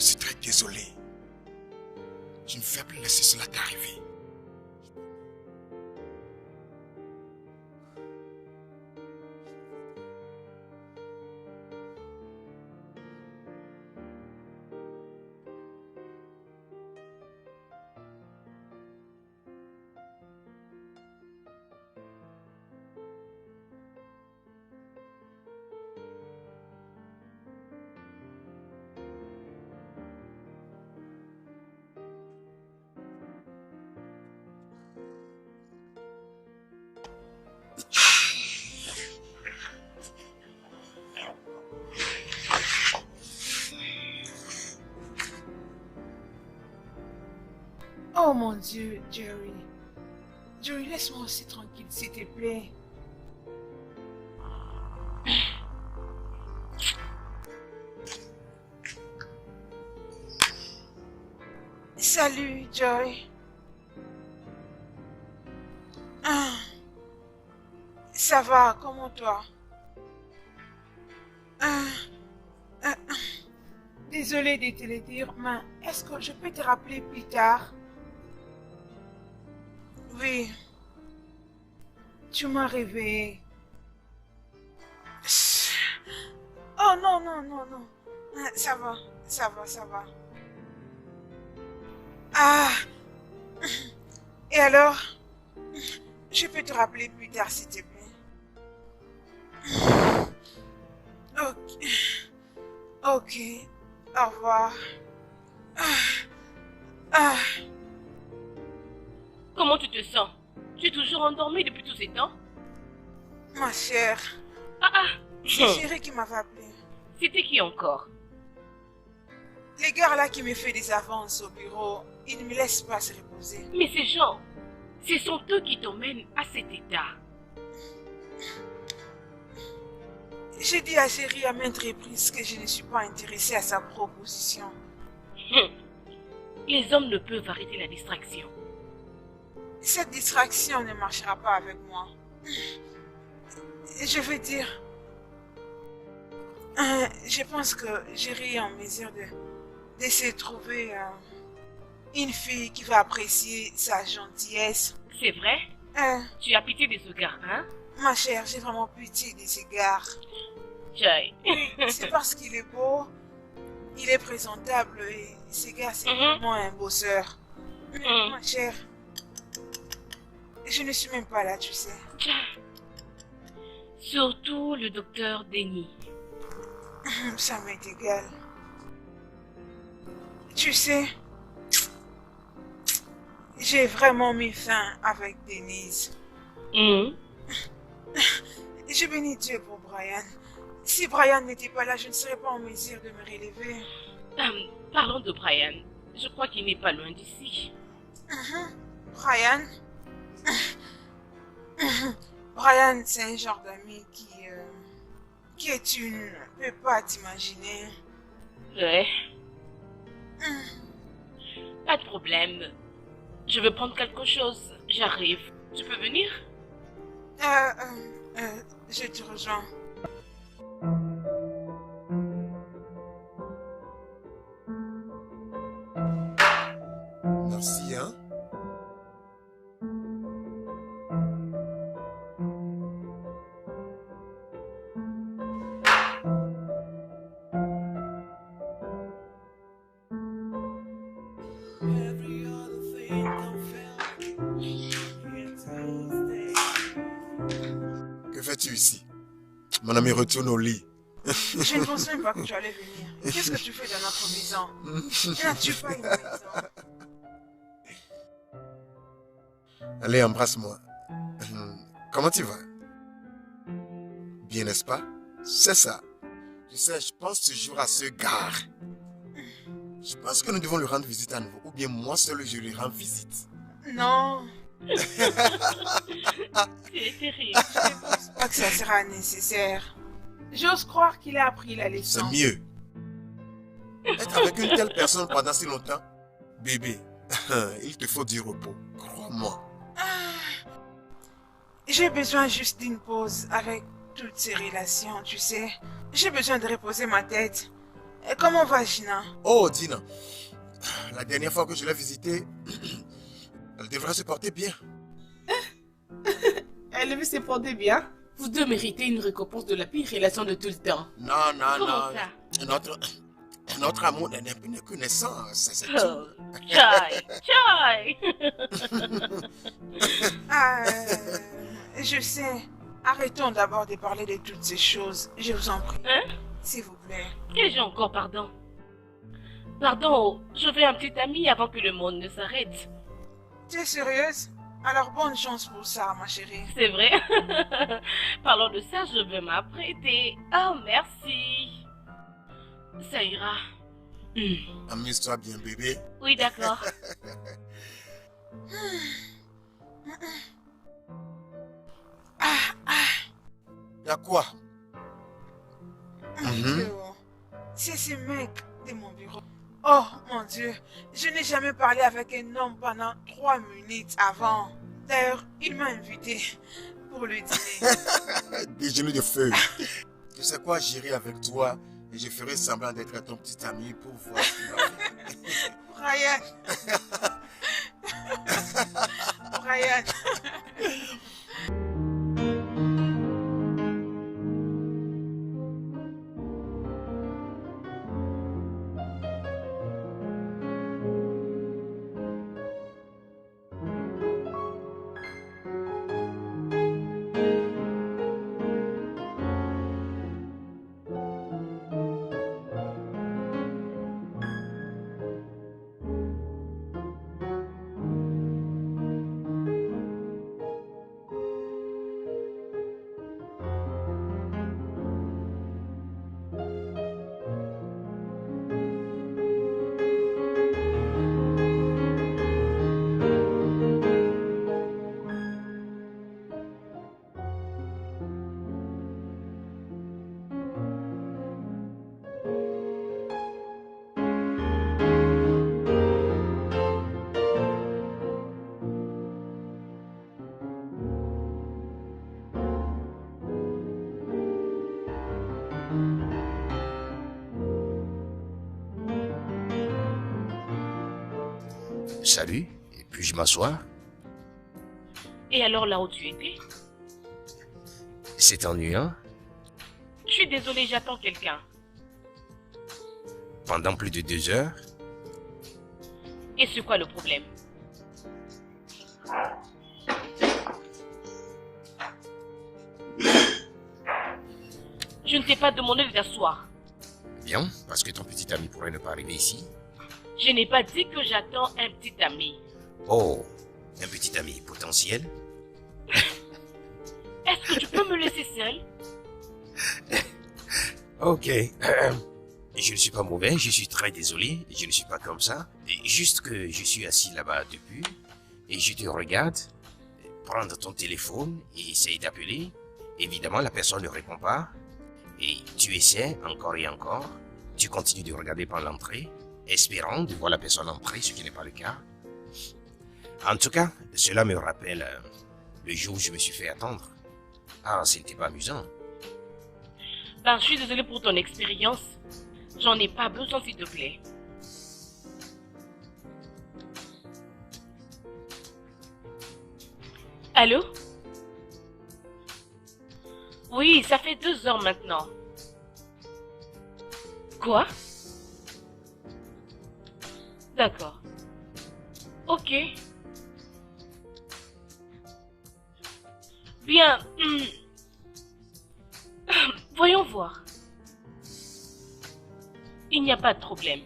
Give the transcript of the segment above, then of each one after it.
Je suis très désolé. Je ne vais plus laisser cela t'arriver. Oh mon Dieu, Jerry. Jerry, laisse-moi aussi tranquille, s'il te plaît. Salut, Joy. Ça va, comment toi? Désolée de te le dire, mais est-ce que je peux te rappeler plus tard? Oui. Tu m'as réveillé. Oh non, non, non, non. Ça va, ça va, ça va. Ah. Et alors? Je peux te rappeler plus tard, s'il te plaît. Ok. Ok. Au revoir. Comment tu te sens? Tu es toujours endormie depuis tous ces temps? Ma chère. C'est Chérie qui m'avait appelé. C'était qui encore? Les gars là qui me fait des avances au bureau, ils ne me laissent pas se reposer. Mais ces gens, ce sont eux qui t'emmènent à cet état. J'ai dit à Chérie à maintes reprises que je ne suis pas intéressée à sa proposition. Les hommes ne peuvent arrêter la distraction. Cette distraction ne marchera pas avec moi. Je veux dire, je pense que Jerry est en mesure de se trouver une fille qui va apprécier sa gentillesse. C'est vrai? Tu as pitié de ce gars, hein? Ma chère, j'ai vraiment pitié de ce gars. Joy. C'est parce qu'il est beau, il est présentable et ce gars c'est vraiment un bosseur. Ma chère, je ne suis même pas là, tu sais. Surtout le docteur Denis. Ça m'est égal. Tu sais, j'ai vraiment mis fin avec Denise. Je bénis Dieu pour Brian. Si Brian n'était pas là, je ne serais pas en mesure de me relever. Parlons de Brian. Je crois qu'il n'est pas loin d'ici. Brian? Brian, c'est un genre d'ami qui tu ne peux pas t'imaginer. Ouais. Pas de problème. Je veux prendre quelque chose. J'arrive. Tu peux venir? Je te rejoins. Merci, hein? Que fais-tu ici? Mon ami, retourne au lit. Je ne pensais même pas que tu allais venir. Qu'est-ce que tu fais dans notre maison? N'as-tu pas une maison? Allez, embrasse-moi. Comment tu vas? Bien, n'est-ce pas? C'est ça. Tu sais, je pense toujours à ce gars. Je pense que nous devons lui rendre visite à nouveau. Ou bien moi seul, je lui rends visite. Non. C'est terrible. Je ne pense pas que ça sera nécessaire. J'ose croire qu'il a appris la leçon. C'est mieux. Être avec une telle personne pendant si longtemps, bébé, il te faut du repos. Crois-moi. J'ai besoin juste d'une pause avec toutes ces relations, tu sais. J'ai besoin de reposer ma tête. Et comment va Gina? Oh, Dina, la dernière fois que je l'ai visitée, elle devrait se porter bien. Elle veut se porter bien. Vous deux méritez une récompense de la pire relation de tout le temps. Non, non, Comment non. ça? Notre amour n'est que naissance, c'est tout. Oh, Chai, Chai. Ah, je sais. Arrêtons d'abord de parler de toutes ces choses. Je vous en prie. Hein? S'il vous plaît. Qu'ai-je encore, pardon? Pardon, je veux un petit ami avant que le monde ne s'arrête. Tu es sérieuse? Alors bonne chance pour ça, ma chérie. C'est vrai? Parlons de ça, je veux m'apprêter. Oh, merci. Ça ira. Amuse-toi bien, bébé. Oui, d'accord. Y'a quoi? Dieu, c'est ce mec de mon bureau. Oh mon Dieu, je n'ai jamais parlé avec un homme pendant 3 minutes avant. D'ailleurs, il m'a invité pour le dîner. Déjeuner de feu. Tu sais quoi, j'irai avec toi et je ferai semblant d'être ton petit ami pour voir ce qu'il va faire. Brian. Brian. Salut, et puis-je m'asseoir? Et alors là où tu étais? C'est ennuyant. Je suis désolée, j'attends quelqu'un. Pendant plus de 2 heures? Et c'est quoi le problème? Je ne t'ai pas demandé de t'asseoir. Bien, parce que ton petit ami pourrait ne pas arriver ici. Je n'ai pas dit que j'attends un petit ami. Oh, un petit ami potentiel? Est-ce que tu peux me laisser seule? Ok. Je ne suis pas mauvais, je suis très désolé, je ne suis pas comme ça. Juste que je suis assis là-bas depuis, et je te regarde, prendre ton téléphone et essayer d'appeler. Évidemment, la personne ne répond pas. Et tu essaies encore et encore. Tu continues de regarder par l'entrée, espérant de voir la personne entrer, ce qui n'est pas le cas. En tout cas, cela me rappelle le jour où je me suis fait attendre. Ah, ce n'était pas amusant. Ben, je suis désolée pour ton expérience. J'en ai pas besoin, s'il te plaît. Allô? Oui, ça fait 2 heures maintenant. Quoi? D'accord. Ok. Bien. Voyons voir. Il n'y a pas de problème.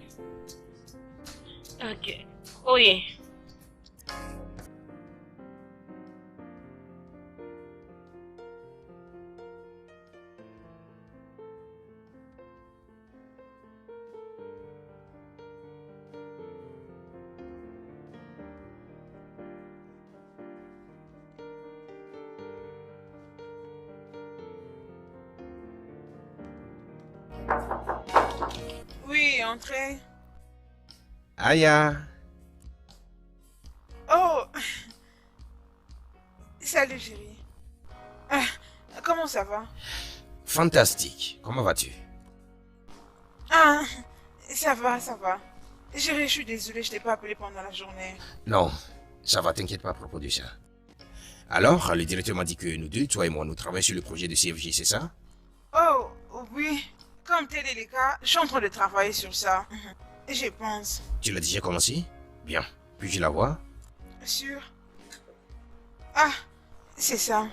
Ok. Oui. Oui, entrez. Aya. Oh. Salut, chérie. Comment ça va? Fantastique. Comment vas-tu? Ah, ça va, ça va. Chérie, je suis désolée, je t'ai pas appelé pendant la journée. Non, ça va, t'inquiète pas à propos de ça. Alors, le directeur m'a dit que nous deux, toi et moi, nous travaillons sur le projet de CFJ, c'est ça? Oh, oui. Comme tel est le cas, je suis en train de travailler sur ça. Je pense. Tu l'as déjà commencé? Bien. Puis-je la voir? Sûr. Ah, c'est ça.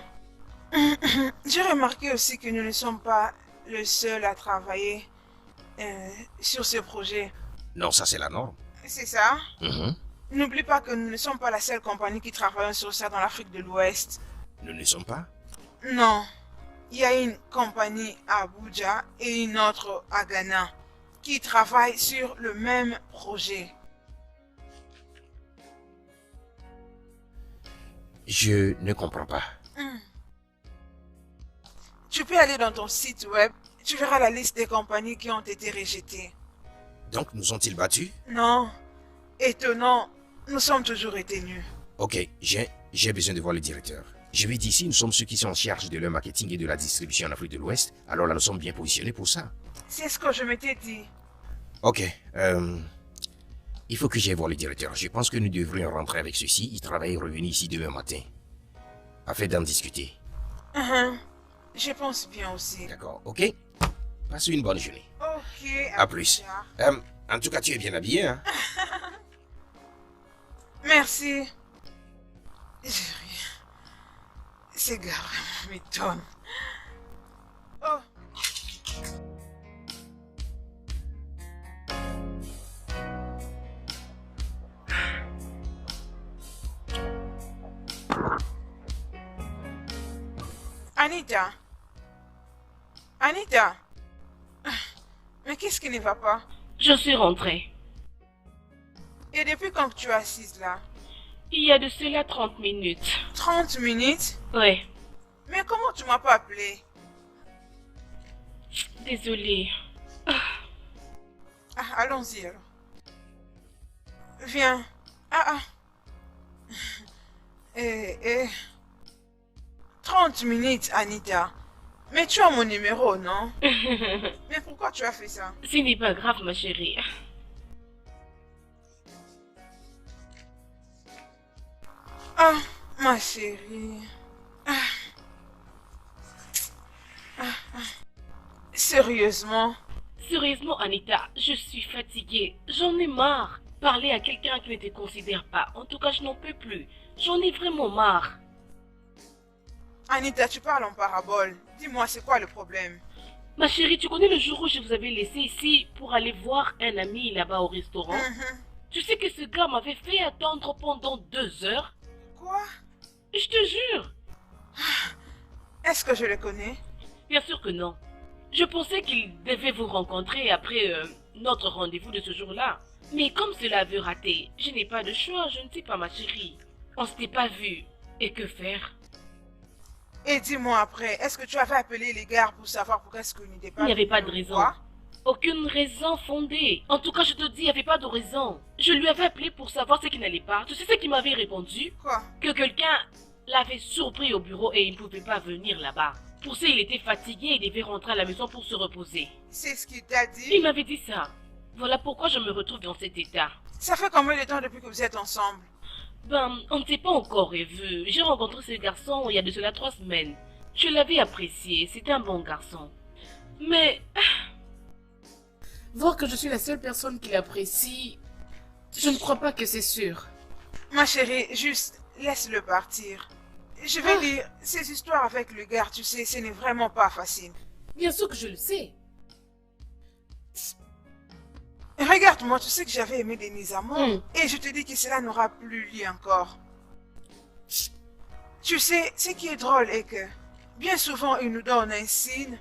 J'ai remarqué aussi que nous ne sommes pas le seul à travailler sur ce projet. Non, ça c'est la norme. C'est ça? Mhm. N'oublie pas que nous ne sommes pas la seule compagnie qui travaille sur ça dans l'Afrique de l'Ouest. Nous ne sommes pas? Non. Il y a une compagnie à Abuja et une autre à Ghana qui travaillent sur le même projet. Je ne comprends pas. Tu peux aller dans ton site web, tu verras la liste des compagnies qui ont été rejetées. Donc, nous ont-ils battus? Non. Étonnant, nous sommes toujours retenus. Ok, j'ai besoin de voir le directeur. Je lui dis si nous sommes ceux qui sont en charge de leur marketing et de la distribution en Afrique de l'Ouest, alors là nous sommes bien positionnés pour ça. C'est ce que je m'étais dit. Ok, il faut que j'aille voir le directeur. Je pense que nous devrions rentrer avec ceci. Il travaille et revenir ici demain matin. Afin d'en discuter. Je pense bien aussi. D'accord, ok? Passe une bonne journée. Ok, À plus. tard. En tout cas, tu es bien habillé, hein? Merci. Chérie, ces gars vraiment m'étonnent. Oh. Anita. Anita. Mais qu'est-ce qui ne va pas? Je suis rentrée. Et depuis quand que tu es assise là? Il y a de cela 30 minutes. 30 minutes? Ouais, Mais comment tu m'as pas appelé? désolée. Ah, allons-y alors. Viens. Ah. 30 minutes, Anita. Mais tu as mon numéro, non? Mais pourquoi tu as fait ça? Ce n'est pas grave, ma chérie. Ah, ma chérie. Sérieusement? Sérieusement, Anita, je suis fatiguée. J'en ai marre. Parler à quelqu'un qui ne te considère pas. En tout cas, je n'en peux plus. J'en ai vraiment marre. Anita, tu parles en parabole. Dis-moi, c'est quoi le problème? Ma chérie, tu connais le jour où je vous avais laissé ici pour aller voir un ami là-bas au restaurant? Tu sais que ce gars m'avait fait attendre pendant 2 heures? Quoi? Je te jure. Est-ce que je le connais? Bien sûr que non. Je pensais qu'il devait vous rencontrer après notre rendez-vous de ce jour-là. Mais comme cela avait raté, je n'ai pas de choix, je ne sais pas ma chérie. On s'était pas vu. Et que faire? Et dis-moi après, est-ce que tu avais appelé les gars pour savoir pourquoi est-ce qu'il n'était pas... Il n'y avait venu pas de me raison. voir? Aucune raison fondée. En tout cas, je te dis, il n'y avait pas de raison. Je lui avais appelé pour savoir ce qui n'allait pas. Tu sais ce qu'il m'avait répondu? Quoi? Que quelqu'un l'avait surpris au bureau et il ne pouvait pas venir là-bas. Pour ça, il était fatigué et devait rentrer à la maison pour se reposer. C'est ce qu'il t'a dit? Il m'avait dit ça. Voilà pourquoi je me retrouve dans cet état. Ça fait combien de temps depuis que vous êtes ensemble? Ben, on ne s'est pas encore revu. J'ai rencontré ce garçon il y a de cela 3 semaines. Je l'avais apprécié, c'était un bon garçon. Mais... Voir que je suis la seule personne qui l'apprécie, je ne crois pas que c'est sûr. Ma chérie, juste laisse-le partir. Je vais lire ces histoires avec le gars, tu sais, ce n'est vraiment pas facile. Bien sûr que je le sais. Regarde-moi, tu sais que j'avais aimé Denise Amon et je te dis que cela n'aura plus lieu encore. Tu sais, ce qui est drôle est que bien souvent il nous donne un signe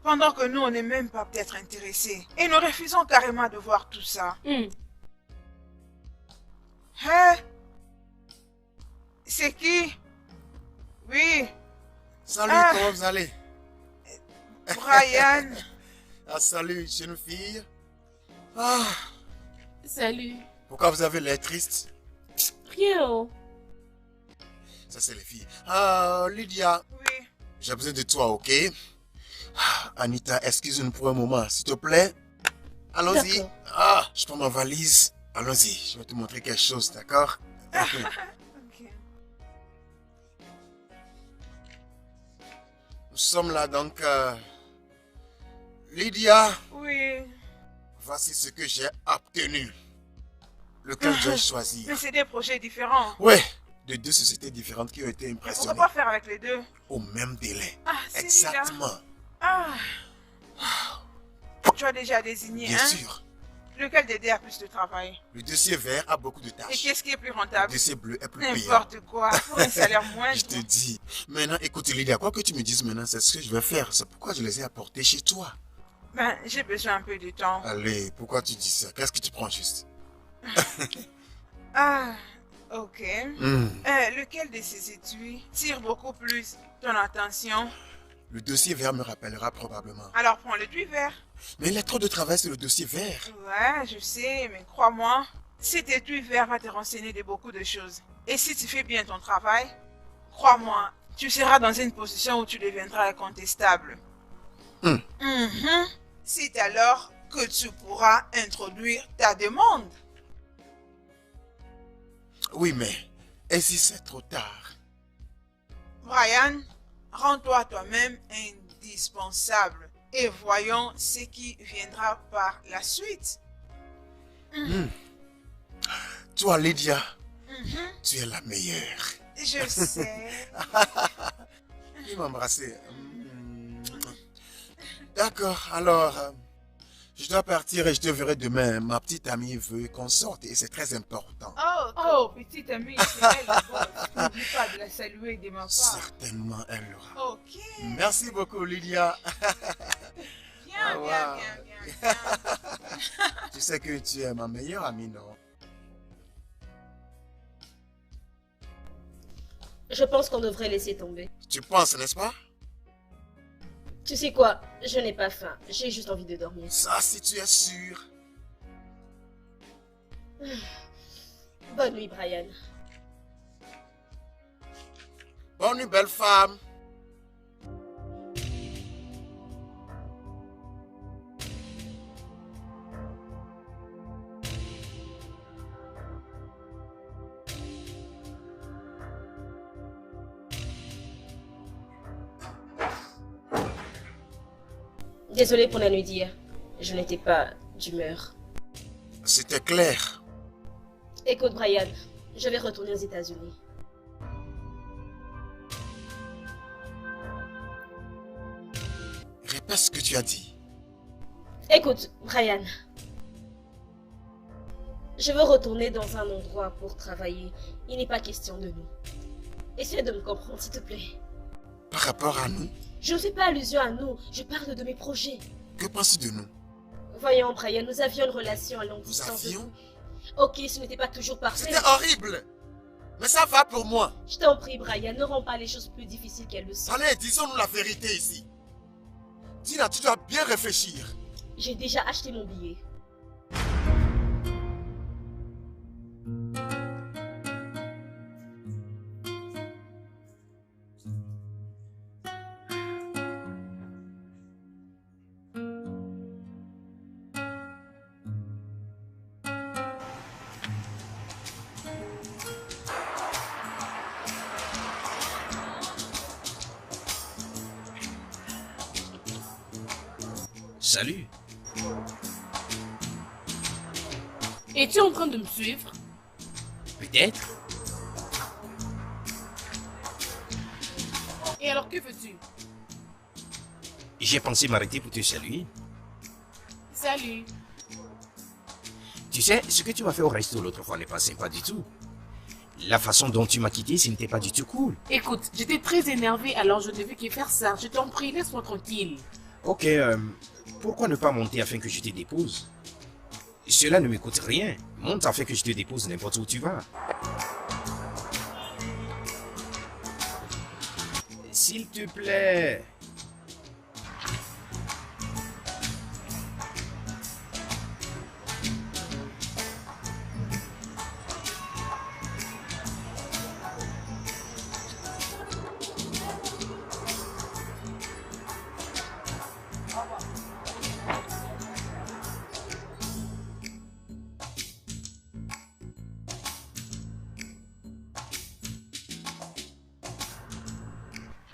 pendant que nous on n'est même pas peut-être intéressés. Et nous refusons carrément de voir tout ça. Hein? C'est qui? Oui, Salut, Ah. comment vous allez? Brian. Ah, salut, jeune fille. Ah, Salut. pourquoi vous avez l'air triste? Rien. Oh. Ça, c'est les filles. Ah, Lydia, Oui. j'ai besoin de toi, ok? Ah, Anita, excuse-nous pour un moment, s'il te plaît. Allons-y. D'accord. Ah, je prends ma valise. Allons-y, je vais te montrer quelque chose, d'accord? Ok. Nous sommes là donc. Lydia, Oui. voici ce que j'ai obtenu. Lequel je vais choisir? Mais c'est des projets différents. Ouais, de deux sociétés différentes qui ont été Mais pourquoi impressionnées pas faire avec les deux? au même délai. Ah, c'est Exactement. Ah. Tu as déjà désigné Bien un. sûr. Lequel des deux a plus de travail? Le dossier vert a beaucoup de Et tâches. qu'est-ce qui est plus Le rentable? dossier bleu est plus payant. N'importe quoi. Pour un salaire moindre. Je te dis. Maintenant, écoute Lydia, quoi que tu me dises maintenant, c'est ce que je vais faire. C'est pourquoi je les ai apportés chez toi. Ben, j'ai besoin un peu de temps. Allez, pourquoi tu dis ça? Qu'est-ce que tu prends juste? Ah, ok. Hmm. Lequel de ces étuis tire beaucoup plus ton attention? Le dossier vert me rappellera probablement. Alors prends le tui vert. Mais il y a trop de travail sur le dossier vert. Ouais, je sais, mais crois-moi, cet étui vert va te renseigner de beaucoup de choses. Et si tu fais bien ton travail, crois-moi, tu seras dans une position où tu deviendras incontestable. Hmm. Mhm. C'est alors que tu pourras introduire ta demande. Oui, mais et si c'est trop tard? Brian, rends-toi toi-même indispensable et voyons ce qui viendra par la suite. Toi, Lydia, Mhm. tu es la meilleure. Je sais. Il m'a embrassé. D'accord, alors, je dois partir et je te verrai demain. Ma petite amie veut qu'on sorte et c'est très important. Oh, petite amie, c'est elle. Bon, n'oublie pas de la saluer de ma part. Certainement, elle l'aura. Ok. Merci beaucoup, Lydia. Bien, Wow. bien, bien, bien, bien. Tu sais que tu es ma meilleure amie, non? Je pense qu'on devrait laisser tomber. Tu penses, n'est-ce pas? Tu sais quoi? Je n'ai pas faim. J'ai juste envie de dormir. Ça, si tu es sûr. Bonne nuit, Brian. Bonne nuit, belle femme. Désolée pour la nuit d'hier. Je n'étais pas d'humeur. C'était clair. Écoute, Brian, je vais retourner aux États-Unis. Répète ce que tu as dit. Écoute, Brian. Je veux retourner dans un endroit pour travailler. Il n'est pas question de nous. Essaie de me comprendre, s'il te plaît. Par rapport à nous, Je ne fais pas allusion à nous, je parle de mes projets. que penses-tu de nous? Voyons, Brian, nous avions une relation à longue Nous distance. avions? Ok, ce n'était pas toujours parfait. C'était horrible. Mais ça va pour moi. Je t'en prie, Brian, ne rends pas les choses plus difficiles qu'elles le sont. Allez, disons-nous la vérité ici. Tina, tu dois bien réfléchir. J'ai déjà acheté mon billet. Salut. Es-tu en train de me suivre? Peut-être. Et alors que veux-tu? J'ai pensé m'arrêter pour te saluer. Salut. Tu sais, ce que tu m'as fait au resto l'autre fois n'est pas sympa du tout. La façon dont tu m'as quitté, ce n'était pas du tout cool. Écoute, j'étais très énervée, alors je ne devais que faire ça. Je t'en prie, laisse-moi tranquille. Ok, pourquoi ne pas monter afin que je te dépose? Cela ne me coûte rien. Monte afin que je te dépose n'importe où tu vas. S'il te plaît.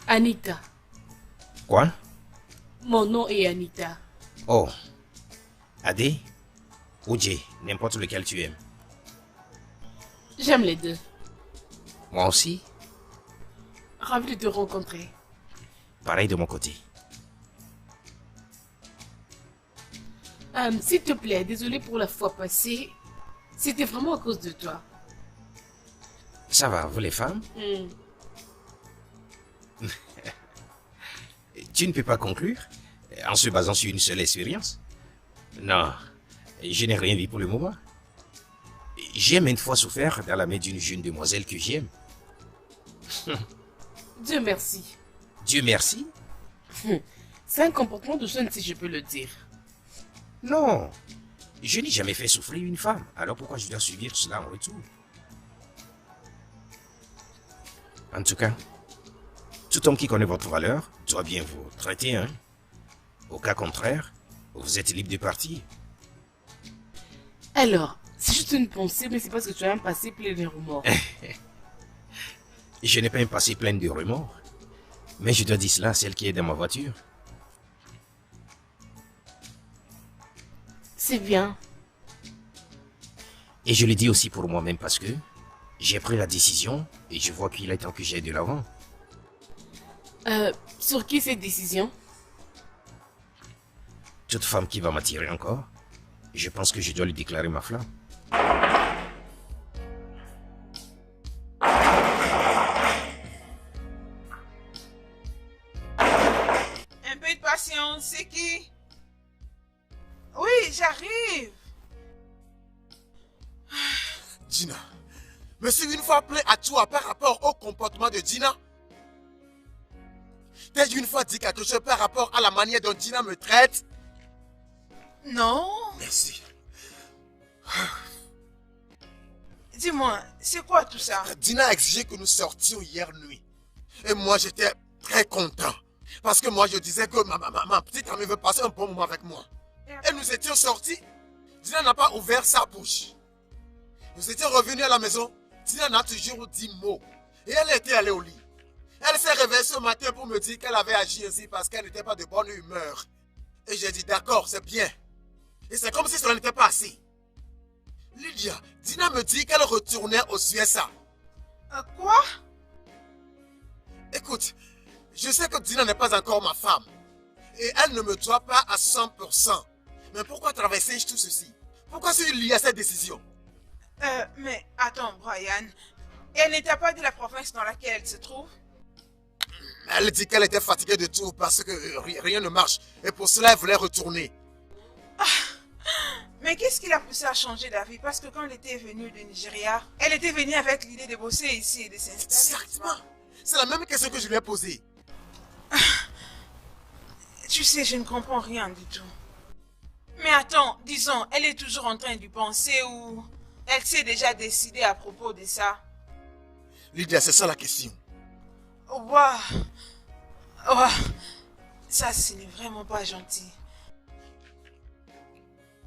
Anita. Quoi? Mon nom est Anita. Oh. Adé ou Jay, n'importe lequel tu aimes. J'aime les deux. Moi aussi, Ravi de te rencontrer. pareil de mon côté. S'il te plaît, désolé pour la fois passée. C'était vraiment à cause de toi. Ça va, vous les femmes? Tu ne peux pas conclure en se basant sur une seule expérience? Non, je n'ai rien vu pour le moment. J'ai maintes fois souffert dans la main d'une jeune demoiselle que j'aime. Dieu merci. Dieu merci. C'est un comportement de jeune si je peux le dire. Non, je n'ai jamais fait souffrir une femme. Alors pourquoi je dois subir cela en retour? En tout cas, tout homme qui connaît votre valeur doit bien vous traiter, hein. Au cas contraire, vous êtes libre de partir. Alors, c'est juste une pensée, mais c'est parce que tu as un passé plein de remords. Je n'ai pas un passé plein de remords. Mais je dois dire cela à celle qui est dans ma voiture. C'est bien. Et je le dis aussi pour moi-même parce que j'ai pris la décision et je vois qu'il est temps que j'aille de l'avant. Sur qui cette décision? Toute femme qui va m'attirer encore, je pense que je dois lui déclarer ma flamme. Un peu de patience, c'est qui? Oui, j'arrive. Dina, me suis une fois plaint à toi par rapport au comportement de Dina. T'as une fois dit quelque chose par rapport à la manière dont Dina me traite? Non. Merci. Dis-moi, c'est quoi tout ça? Dina a exigé que nous sortions hier nuit. Et moi, j'étais très content. Parce que moi, je disais que ma petite amie veut passer un bon moment avec moi. Et nous étions sortis. Dina n'a pas ouvert sa bouche. Nous étions revenus à la maison. Dina n'a toujours dit mot. Et elle était allée au lit. Elle s'est réveillée ce matin pour me dire qu'elle avait agi ainsi parce qu'elle n'était pas de bonne humeur. Et j'ai dit d'accord, c'est bien. Et c'est comme si cela n'était pas assez. Lydia, Dina me dit qu'elle retournait aux USA. Quoi? Écoute, je sais que Dina n'est pas encore ma femme. Et elle ne me doit pas à 100%. Mais pourquoi traverser tout ceci? Pourquoi suis-je lié à cette décision? Mais attends, Brian. Elle n'était pas de la province dans laquelle elle se trouve? Elle dit qu'elle était fatiguée de tout parce que rien ne marche. Et pour cela, elle voulait retourner. Mais qu'est-ce qui l'a poussé à changer d'avis? Parce que quand elle était venue du Nigeria, elle était venue avec l'idée de bosser ici et de s'installer. Exactement. C'est la même question que je lui ai posée. Tu sais, je ne comprends rien du tout. Mais attends, disons, elle est toujours en train d'y penser ou elle s'est déjà décidée à propos de ça? Lydia, c'est ça la question. Waouh! Waouh! Ça, ce n'est vraiment pas gentil.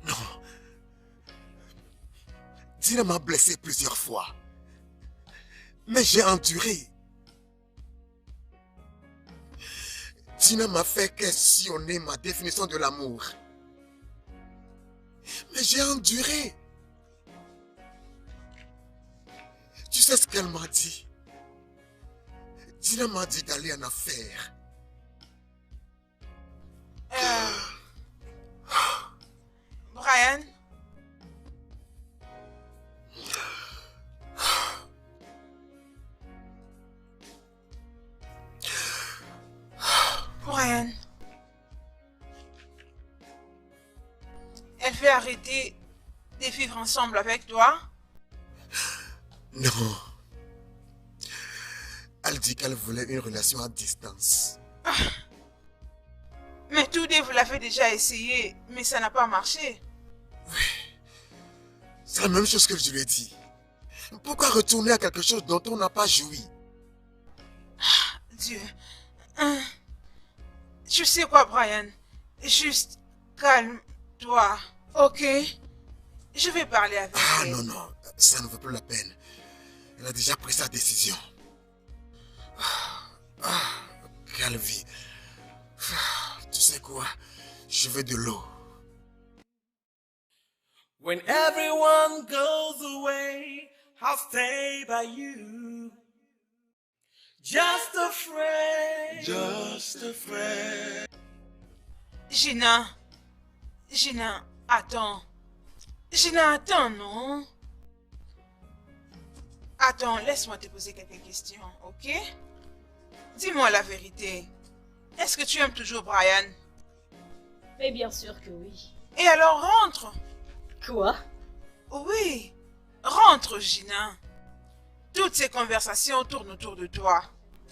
Non. Dina m'a blessé plusieurs fois. Mais j'ai enduré. Dina m'a fait questionner ma définition de l'amour. Mais j'ai enduré. Tu sais ce qu'elle m'a dit? Dina m'a dit d'aller en affaires. Brian? Brian? Elle veut arrêter de vivre ensemble avec toi? Non. Elle dit qu'elle voulait une relation à distance. Mais tous deux, vous l'avez déjà essayé, mais ça n'a pas marché. C'est la même chose que je lui ai dit. Pourquoi retourner à quelque chose dont on n'a pas joui? Dieu. Tu sais quoi, Brian? Juste calme-toi, ok? Je vais parler avec elle. Non, non, ça ne vaut plus la peine. Elle a déjà pris sa décision. quelle vie. Tu sais quoi? Je veux de l'eau. When everyone goes away, I'll stay by you. Just a friend. Just a friend. Gina. Gina, attends. Gina, attends, non? Attends, laisse-moi te poser quelques questions, ok? Dis-moi la vérité. Est-ce que tu aimes toujours Brian? Mais bien sûr que oui. Et alors rentre. Quoi? Oui, rentre, Gina. Toutes ces conversations tournent autour de toi.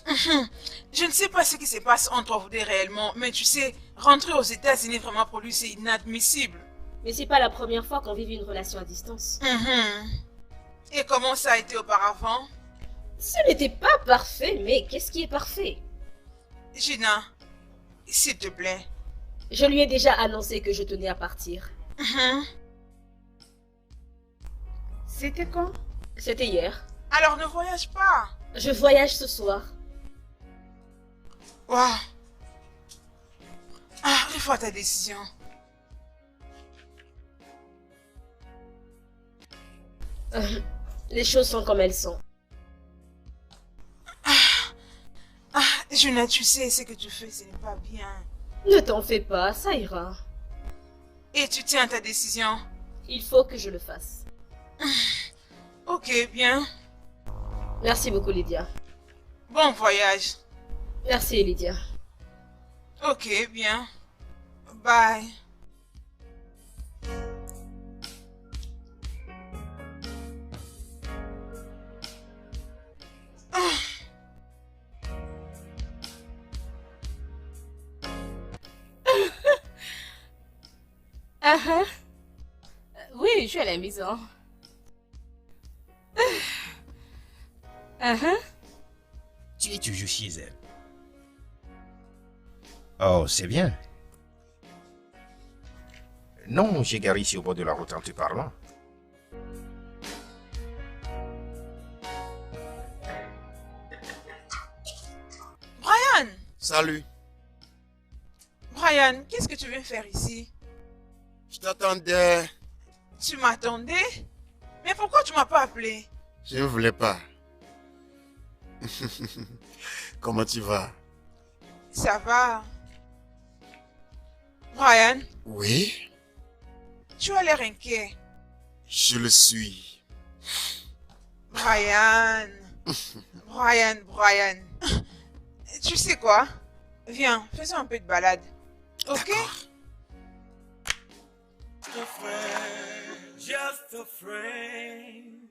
Je ne sais pas ce qui se passe entre vous deux réellement, mais tu sais, rentrer aux États-Unis vraiment pour lui, c'est inadmissible. Mais c'est pas la première fois qu'on vit une relation à distance. Et comment ça a été auparavant? Ce n'était pas parfait, mais qu'est-ce qui est parfait? Gina, s'il te plaît. Je lui ai déjà annoncé que je tenais à partir. C'était quand? C'était hier. Alors ne voyage pas. Je voyage ce soir. Waouh. Ah, revois ta décision. Les choses sont comme elles sont. Gina, tu sais, ce que tu fais, ce n'est pas bien. Ne t'en fais pas, ça ira. Et tu tiens à ta décision? Il faut que je le fasse. Ok, bien. Merci beaucoup, Lydia. Bon voyage. Merci, Lydia. Ok, bien. Bye. Oui, je suis à la maison. Tu es toujours chez elle. Oh, c'est bien. Non, j'ai garé ici au bord de la route en te parlant. Brian! Salut. Brian, qu'est-ce que tu viens faire ici? Je t'attendais. Tu m'attendais? Mais pourquoi tu m'as pas appelé? Je ne voulais pas. Comment tu vas? Ça va. Brian, Oui, tu as l'air inquiet. je le suis. Brian. Brian. Tu sais quoi? Viens, faisons un peu de balade. Ok? D'accord. Just a friend. Just a friend.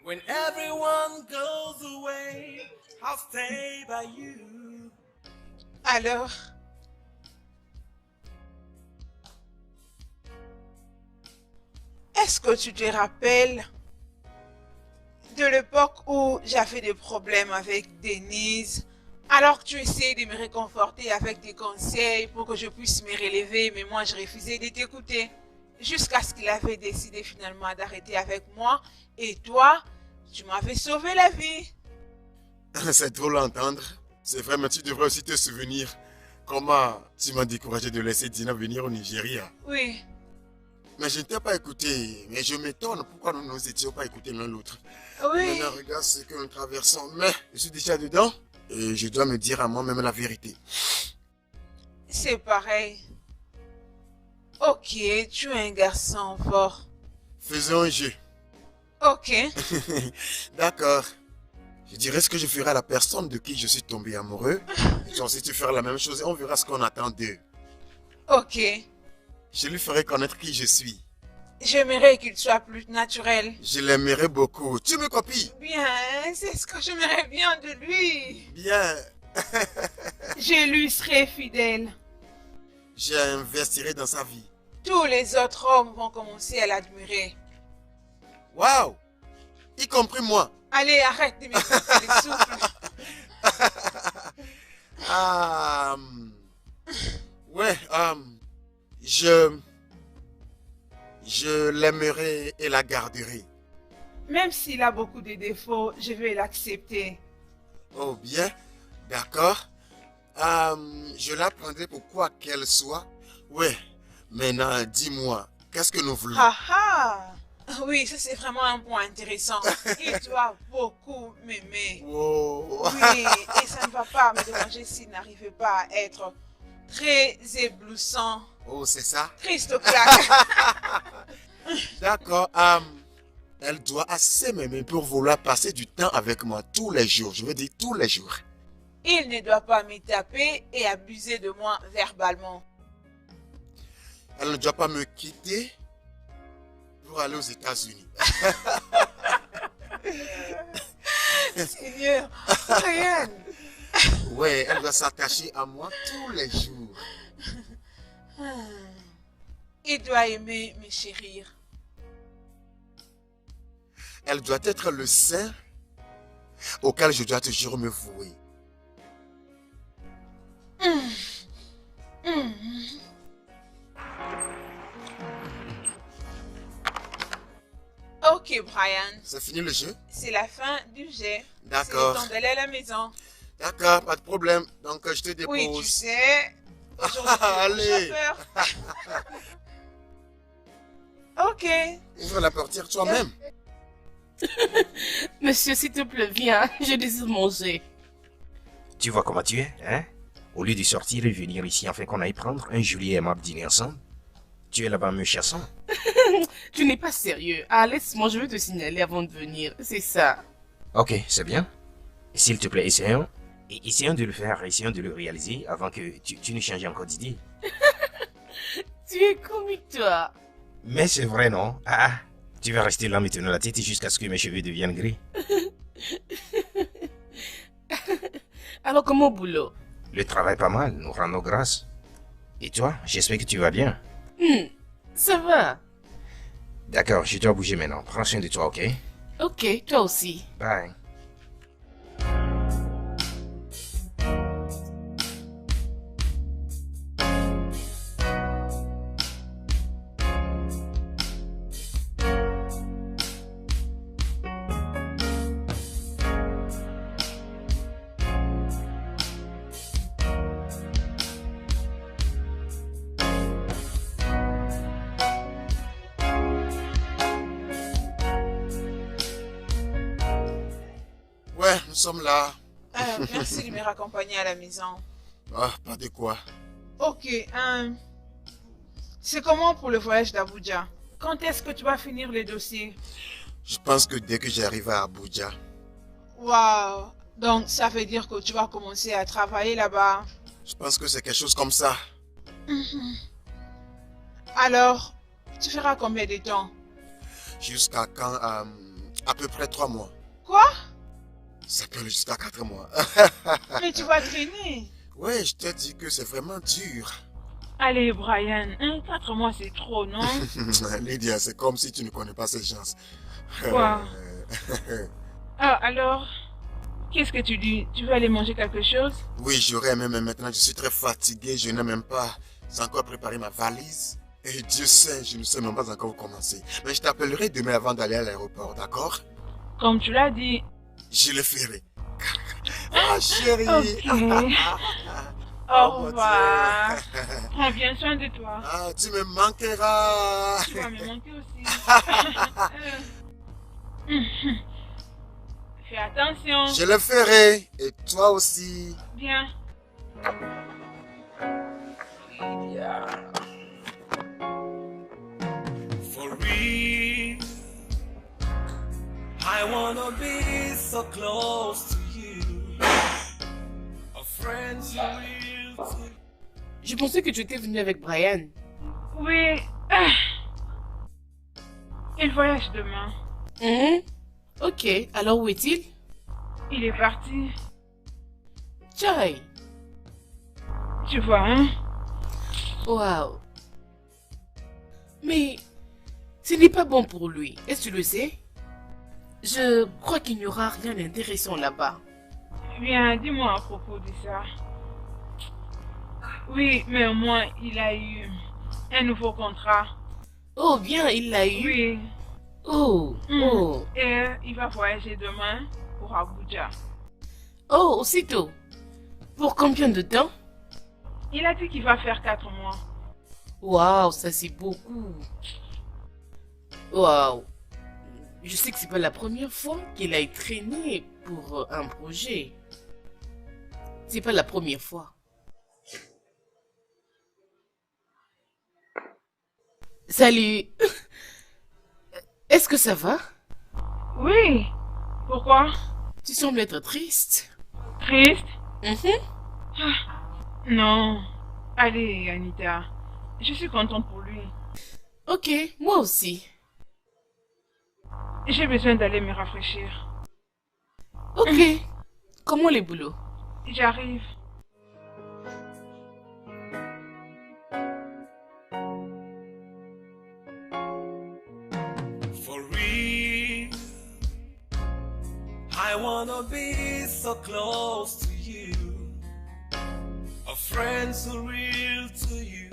When everyone goes away, I'll stay by you. Alors, est-ce que tu te rappelles de l'époque où j'avais des problèmes avec Denise, alors que tu essayais de me réconforter avec des conseils pour que je puisse me relever, mais moi je refusais de t'écouter, jusqu'à ce qu'il avait décidé finalement d'arrêter avec moi, et toi, tu m'avais sauvé la vie. C'est drôle à entendre. C'est vrai, mais tu devrais aussi te souvenir comment tu m'as découragé de laisser Dina venir au Nigeria. Oui, Mais je ne t'ai pas écouté. Mais je m'étonne pourquoi nous ne nous étions pas écoutés l'un l'autre. oui, Maintenant, regarde ce que nous traversons. Mais je suis déjà dedans. Et je dois me dire à moi-même la vérité. c'est pareil. Ok, tu es un garçon fort. Faisons un jeu. Ok, D'accord. Je dirai ce que je ferai à la personne de qui je suis tombé amoureux. Et toi aussi tu feras la même chose et on verra ce qu'on attend d'eux. ok. Je lui ferai connaître qui je suis. J'aimerais qu'il soit plus naturel. Je l'aimerai beaucoup. Tu me copies? Bien, c'est ce que j'aimerais bien de lui. Bien. Je lui serai fidèle. J'investirai dans sa vie. Tous les autres hommes vont commencer à l'admirer. Waouh! Y compris moi. Allez, arrête de me couper le souffle. Ah, ouais, je l'aimerai et la garderai. Même s'il a beaucoup de défauts, je vais l'accepter. Oh bien, D'accord. Je la prendrai pour quoi qu'elle soit. Ouais. Maintenant, dis-moi, qu'est-ce que nous voulons? Ah ah! Oui, ça c'est vraiment un point intéressant. Il doit beaucoup m'aimer. Wow. Oui, et ça ne va pas me déranger s'il n'arrivait pas à être très éblouissant. Oh, c'est ça? Christoclaque. D'accord. Elle doit assez m'aimer pour vouloir passer du temps avec moi tous les jours. Je veux dire tous les jours. Il ne doit pas me taper et abuser de moi verbalement. Elle ne doit pas me quitter pour aller aux États-Unis. Seigneur, Brian. Ouais, elle doit s'attacher à moi tous les jours. Il doit aimer me chérir. Elle doit être le saint auquel je dois toujours me vouer. Ok, Brian. C'est fini le jeu? C'est la fin du jet. D'accord. C'est le temps d'aller à la maison. D'accord, pas de problème. Donc je te dépose. Oui, tu sais. Aujourd'hui, Allez. j'ai peur. Ok. Ouvre la portière toi-même. Monsieur, s'il te plaît, viens. Je désire manger. Tu vois comment tu es, hein? Au lieu de sortir et venir ici afin qu'on aille prendre un Julie et Aimable dîner ensemble, tu es là-bas me chassant. Tu n'es pas sérieux. Ah, laisse-moi, je veux te signaler avant de venir. C'est ça. Ok, c'est bien. S'il te plaît, essayons. Et essayons de le faire, essayons de le réaliser avant que tu ne changes encore d'idée. Tu es comique, toi. Mais c'est vrai, non? Ah, tu vas rester là me tenir la tête jusqu'à ce que mes cheveux deviennent gris. Alors, comment au boulot? Le travail pas mal, nous rendons grâce. Et toi, j'espère que tu vas bien. Ça va. D'accord, je dois bouger maintenant. Prends soin de toi, ok? Ok, toi aussi. Bye. Ouais, nous sommes là. Merci de me raccompagner à la maison. Ah, pas de quoi. Ok, c'est comment pour le voyage d'Abuja? Quand est-ce que tu vas finir les dossiers? Je pense que dès que j'arrive à Abuja, Waouh! Donc, ça veut dire que tu vas commencer à travailler là-bas. je pense que c'est quelque chose comme ça. Alors, tu feras combien de temps? Jusqu'à quand? À peu près 3 mois. Quoi? Ça peut aller jusqu'à 4 mois. Mais tu vas traîner. Ouais, je t'ai dit que c'est vraiment dur. Allez, Brian, 4 mois c'est trop, non? Lydia, c'est comme si tu ne connais pas ces gens. Quoi? Ah, alors, qu'est-ce que tu dis? Tu veux aller manger quelque chose? Oui, j'aurais aimé, mais maintenant je suis très fatigué. Je n'ai même pas encore préparé ma valise. Et Dieu sait, je ne sais même pas encore où commencer. Mais je t'appellerai demain avant d'aller à l'aéroport, d'accord? Comme tu l'as dit. Je le ferai. Ah, chérie! Ok. Au mon revoir. Dieu. Prends bien soin de toi. Ah, tu me manqueras. Tu vas me manquer aussi. Fais attention. Je le ferai. Et toi aussi. Bien. For real, I wanna be so close to you. A friend so real to Je pensais que tu étais venu avec Brian. Oui. Il voyage demain. Ok, alors où est-il? Il est parti. Chai. Tu vois, hein? Waouh. Mais ce n'est pas bon pour lui. Est-ce que tu le sais? Je crois qu'il n'y aura rien d'intéressant là-bas. Bien, dis-moi à propos de ça. Oui, mais au moins, il a eu un nouveau contrat. Oh, bien, il l'a eu. Oui. Oh, oh. Et il va voyager demain pour Abuja. Oh, aussitôt. Pour combien de temps? Il a dit qu'il va faire 4 mois. Waouh, ça c'est beaucoup. Waouh. Je sais que c'est pas la première fois qu'il a traîné pour un projet. C'est pas la première fois. Salut. Est-ce que ça va? Oui. Pourquoi? Tu sembles être triste. Triste? Mhm. Non. Allez, Anita. Je suis contente pour lui. Ok, moi aussi. J'ai besoin d'aller me rafraîchir. Ok. Comment les boulots? J'arrive. For real, I wanna be so close to you. A friend so real to you,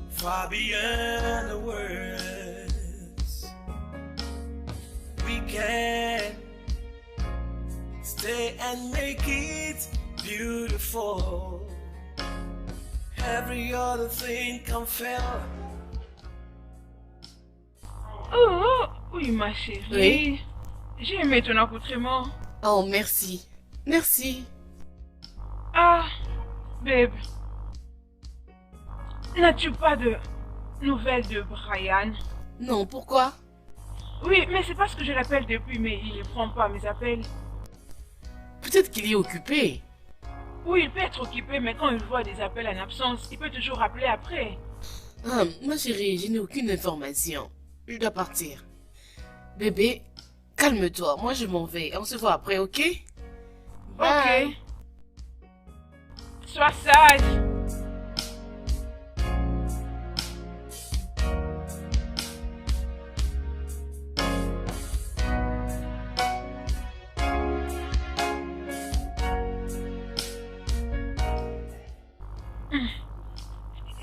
far beyond the words. We can stay and make it beautiful. Every other thing can fail. Oh, oui, ma chérie. Oui. J'ai aimé ton accoutrement. Oh, merci. Merci. Ah, babe. N'as-tu pas de nouvelles de Brian? Non, pourquoi? Oui, mais c'est parce que je l'appelle depuis, mais il ne prend pas mes appels. Peut-être qu'il est occupé. Oui, il peut être occupé, mais quand il voit des appels en absence, il peut toujours appeler après. Ah, ma chérie, je n'ai aucune information. Je dois partir. Bébé, calme-toi. Moi, je m'en vais. On se voit après, ok? Bye. Ok. Sois sage.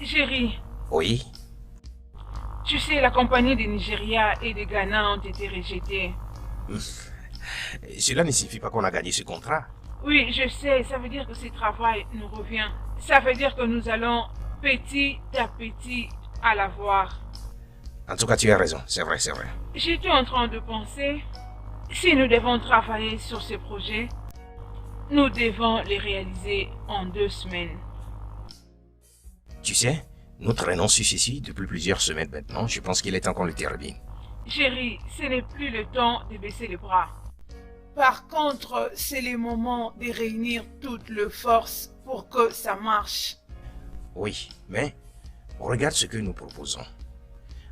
Chérie, Oui, tu sais, la compagnie du Nigeria et du Ghana ont été rejetées. cela ne signifie pas qu'on a gagné ce contrat. Oui, je sais, ça veut dire que ce travail nous revient. Ça veut dire que nous allons petit à petit à l'avoir. En tout cas, tu as raison, c'est vrai, c'est vrai. J'étais en train de penser, si nous devons travailler sur ces projets, nous devons les réaliser en 2 semaines. Tu sais, nous traînons sur ceci depuis plusieurs semaines maintenant. Je pense qu'il est temps qu'on le termine. Chérie, ce n'est plus le temps de baisser les bras. Par contre, c'est le moment de réunir toutes les forces pour que ça marche. Oui, mais regarde ce que nous proposons.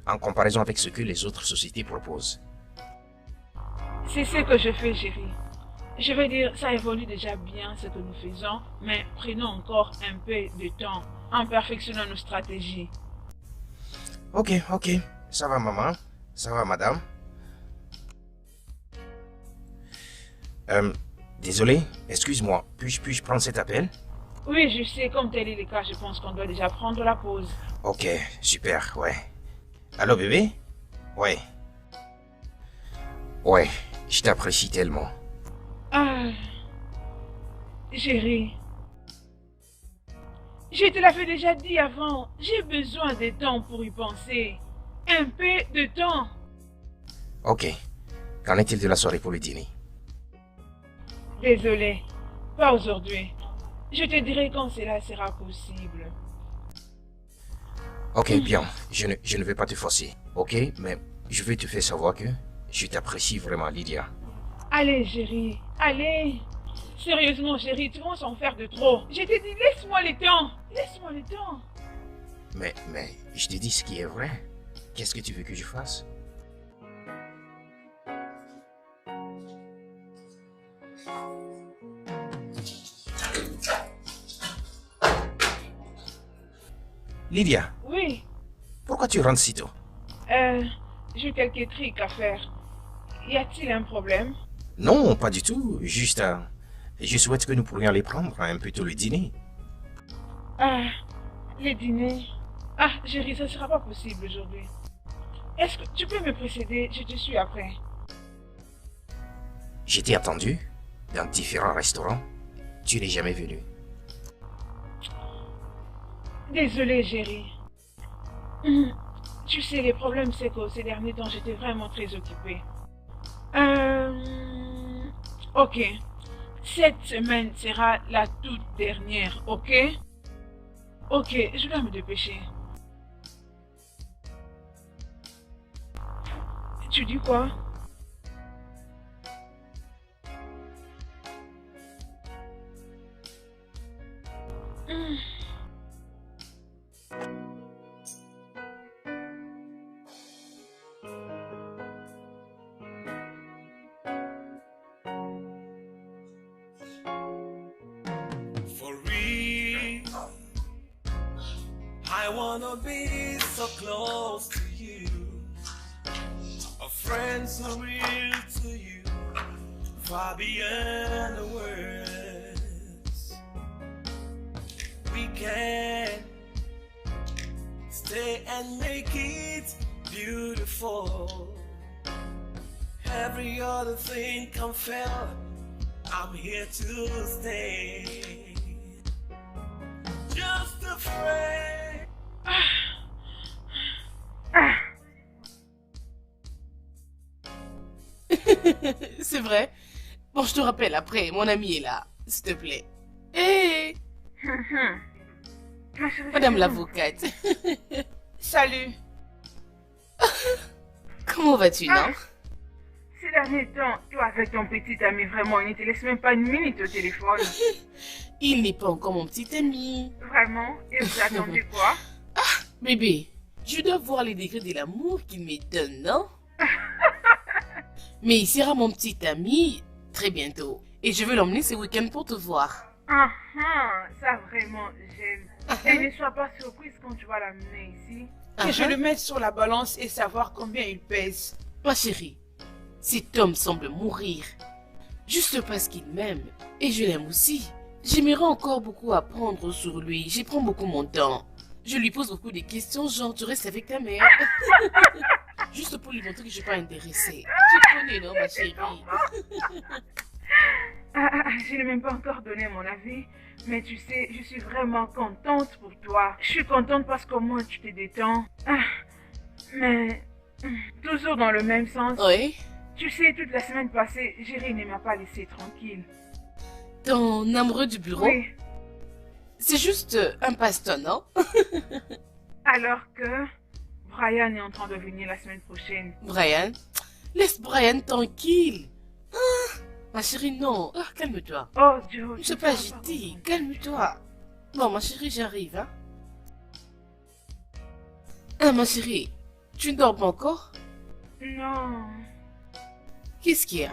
En comparaison avec ce que les autres sociétés proposent. C'est ce que je fais, chérie. Je veux dire, ça évolue déjà bien ce que nous faisons, mais prenons encore un peu de temps en perfectionnant nos stratégies. Ok, ok. Ça va, maman? Ça va, madame? Désolé, excuse-moi. Puis-je prendre cet appel? Oui, je sais, comme tel est le cas, je pense qu'on doit déjà prendre la pause. Ok, super, ouais. Allô, bébé? Ouais. Ouais, je t'apprécie tellement. Ah, chérie, je te l'avais déjà dit avant, j'ai besoin de temps pour y penser. Un peu de temps. Ok. Qu'en est-il de la soirée pour le dîner? Désolée, pas aujourd'hui. Je te dirai quand cela sera possible. Ok, bien. Je ne vais pas te forcer. Ok, mais je veux te faire savoir que je t'apprécie vraiment, Lydia. Allez, chérie, allez. Sérieusement, chérie, tu vas s'en faire de trop. Je te dis, laisse-moi le temps. Laisse-moi le temps. Mais je te dis ce qui est vrai. Qu'est-ce que tu veux que je fasse? Lydia, Oui, pourquoi tu rentres si tôt? j'ai quelques trucs à faire. Y a-t-il un problème? Non, pas du tout. Juste, je souhaite que nous pourrions aller prendre un peu tôt le dîner. Ah, le dîner. Ah, chérie, ça sera pas possible aujourd'hui. Est-ce que tu peux me précéder? Je te suis après. J'étais attendu dans différents restaurants. Tu n'es jamais venu. Désolée, chérie. Tu sais, le problème, c'est que ces derniers temps, j'étais vraiment très occupée. Ok. Cette semaine sera la toute dernière, ok? Ok, je dois me dépêcher. Tu dis quoi? For real, I wanna be so close to you. A friend so real to you, far beyond the words. We can stay and make it beautiful. Every other thing can fail. I'm here to stay. Just afraid. C'est vrai? Bon, je te rappelle après, mon ami est là, s'il te plaît. Hé, Ma chérie, Madame l'avocate. Salut. Comment vas-tu, non? Ces derniers temps, toi avec ton petit ami, vraiment, il ne te laisse même pas une minute au téléphone. Il n'est pas encore mon petit ami. Vraiment? Et vous attendez quoi? Bébé, je dois voir les degrés de l'amour qu'il me donne, non? Mais il sera mon petit ami très bientôt. Et je veux l'emmener ce week-end pour te voir. Ça vraiment, j'aime. Et ne sois pas surprise quand tu vas l'amener ici. Que je le mette sur la balance et savoir combien il pèse. Ma chérie, cet homme semble mourir. Juste parce qu'il m'aime. Et je l'aime aussi. J'aimerais encore beaucoup apprendre sur lui. J'y prends beaucoup mon temps. Je lui pose beaucoup de questions, genre tu restes avec ta mère. Juste pour lui montrer que je ne suis pas intéressée. Tu connais, non, ma chérie? Je n'ai même pas encore donné mon avis. Mais tu sais, je suis vraiment contente pour toi. Je suis contente parce qu'au moins tu te détends. Mais toujours dans le même sens. Oui? Tu sais, toute la semaine passée, Jerry ne m'a pas laissé tranquille. Ton amoureux du bureau? Oui. C'est juste un passe-temps, non? Alors que Brian est en train de venir la semaine prochaine. Brian? Laisse Brian tranquille. Ma chérie, non. Calme-toi. Oh, Joe. Je ne suis pas agitée. Calme-toi. Bon, ma chérie, j'arrive, hein. Ma chérie, tu ne dors pas encore? Non. Qu'est-ce qu'il y a?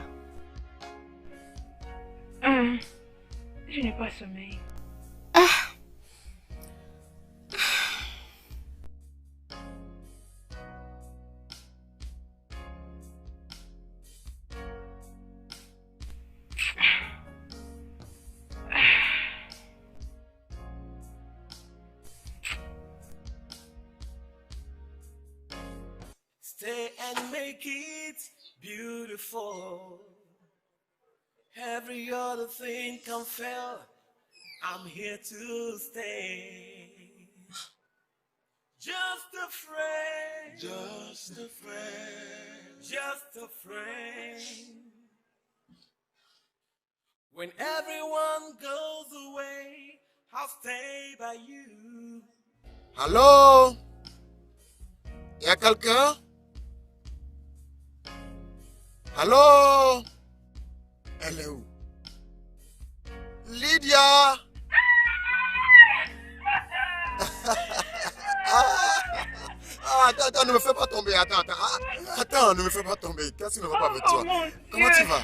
Je n'ai pas sommeil. Stay and make it beautiful. Every other thing can fail. I'm here to stay. Just a friend. Just a friend. Just a friend. When everyone goes away, I'll stay by you. Allô? Y a quelqu'un? Allô? Elle est où? Lydia! Attends, ne me fais pas tomber. Attends, ne me fais pas tomber. Qu'est-ce qui ne va pas avec toi? Mon Dieu. Comment tu vas?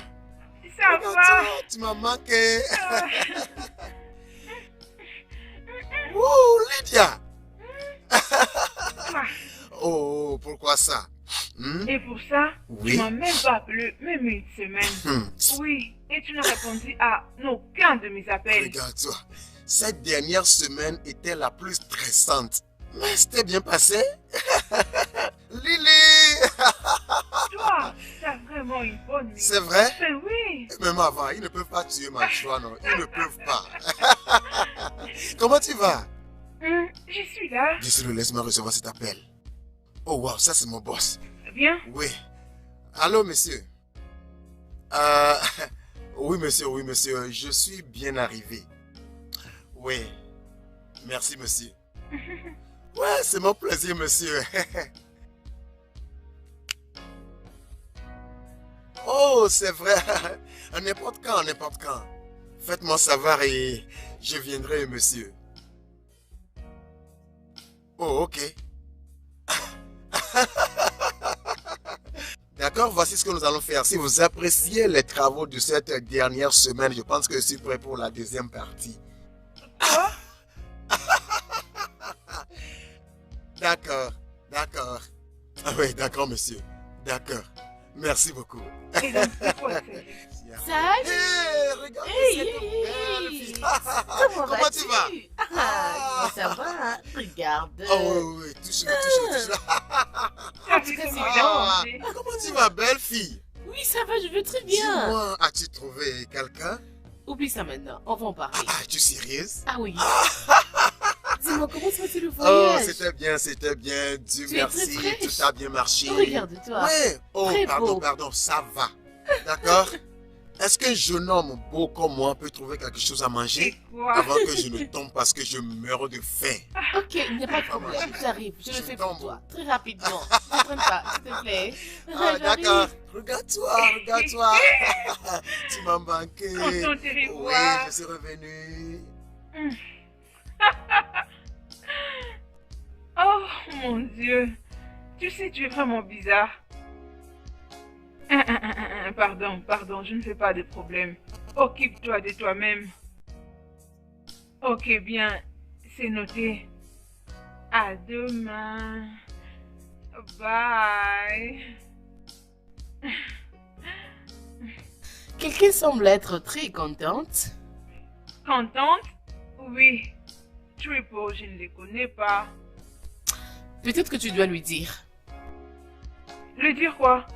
Ça va. Tu m'as manqué. Ouh, Lydia! Oh, pourquoi ça? Et pour ça, Oui. tu m'as même pas appelé, même une semaine. Oui, et tu n'as répondu à aucun de mes appels. Regarde-toi, cette dernière semaine était la plus stressante. Mais c'était bien passé. Lily! Toi, t'as vraiment une bonne mine. C'est vrai? Mais oui. Même avant, ils ne peuvent pas tuer ma joie, non. Ils ne peuvent pas. Comment tu vas? Je Anita, Désolé, laisse-moi recevoir cet appel. Oh wow, ça c'est mon boss. viens. Oui. Allô, monsieur. Euh, oui, monsieur, je suis bien arrivé. Oui. Merci, monsieur. Ouais, c'est mon plaisir, monsieur. Oh, c'est vrai. N'importe quand, n'importe quand. Faites-moi savoir et je viendrai, monsieur. Oh, ok. D'accord, voici ce que nous allons faire. Si vous appréciez les travaux de cette dernière semaine, je pense que je suis prêt pour la deuxième partie. Quoi? D'accord, d'accord. Ah oui, d'accord, monsieur. D'accord. Merci beaucoup. Et donc, c'est quoi ça? Salut. Hé, regarde Hey, cette hey, belle hey. fille. Comment tu vas? Ah, ça va. Regarde. Oh oui, oui, touche-le. Ça fait cas, que c'est moi, Ah, j'ai- comment tu vas, belle fille? Oui, ça va, je vais très bien. Dis-moi, as-tu trouvé quelqu'un? Oublie ça maintenant, on va en parler. Ah, es-tu sérieuse? Ah oui. Dis-moi, comment se passe le Oh, voyage? c'était bien. Dieu Tu es très merci, fraîche. tout a bien marché. Regarde-toi. Ouais. Oh, Très beau. pardon, ça va. D'accord? Est-ce qu'un jeune homme beau comme moi peut trouver quelque chose à manger C'est quoi? avant que je ne tombe parce que je meurs de faim? Ok, il n'y a pas de problème. J'arrive, je le Je fais pour tombe. toi. Très rapidement. Ne traîne pas, s'il te plaît. Ah, J'arrive. d'accord. Regarde-toi. Tu m'as manqué. Content de te Oui, revoir. je suis revenu. Oh mon Dieu, tu sais, tu es vraiment bizarre. Pardon, je ne fais pas de problème. Occupe-toi de toi-même. Ok, bien, c'est noté. À demain. Bye. Quelqu'un semble être très contente. Contente? Oui. Triple, je ne les connais pas. Peut-être que tu dois lui dire Le dire quoi?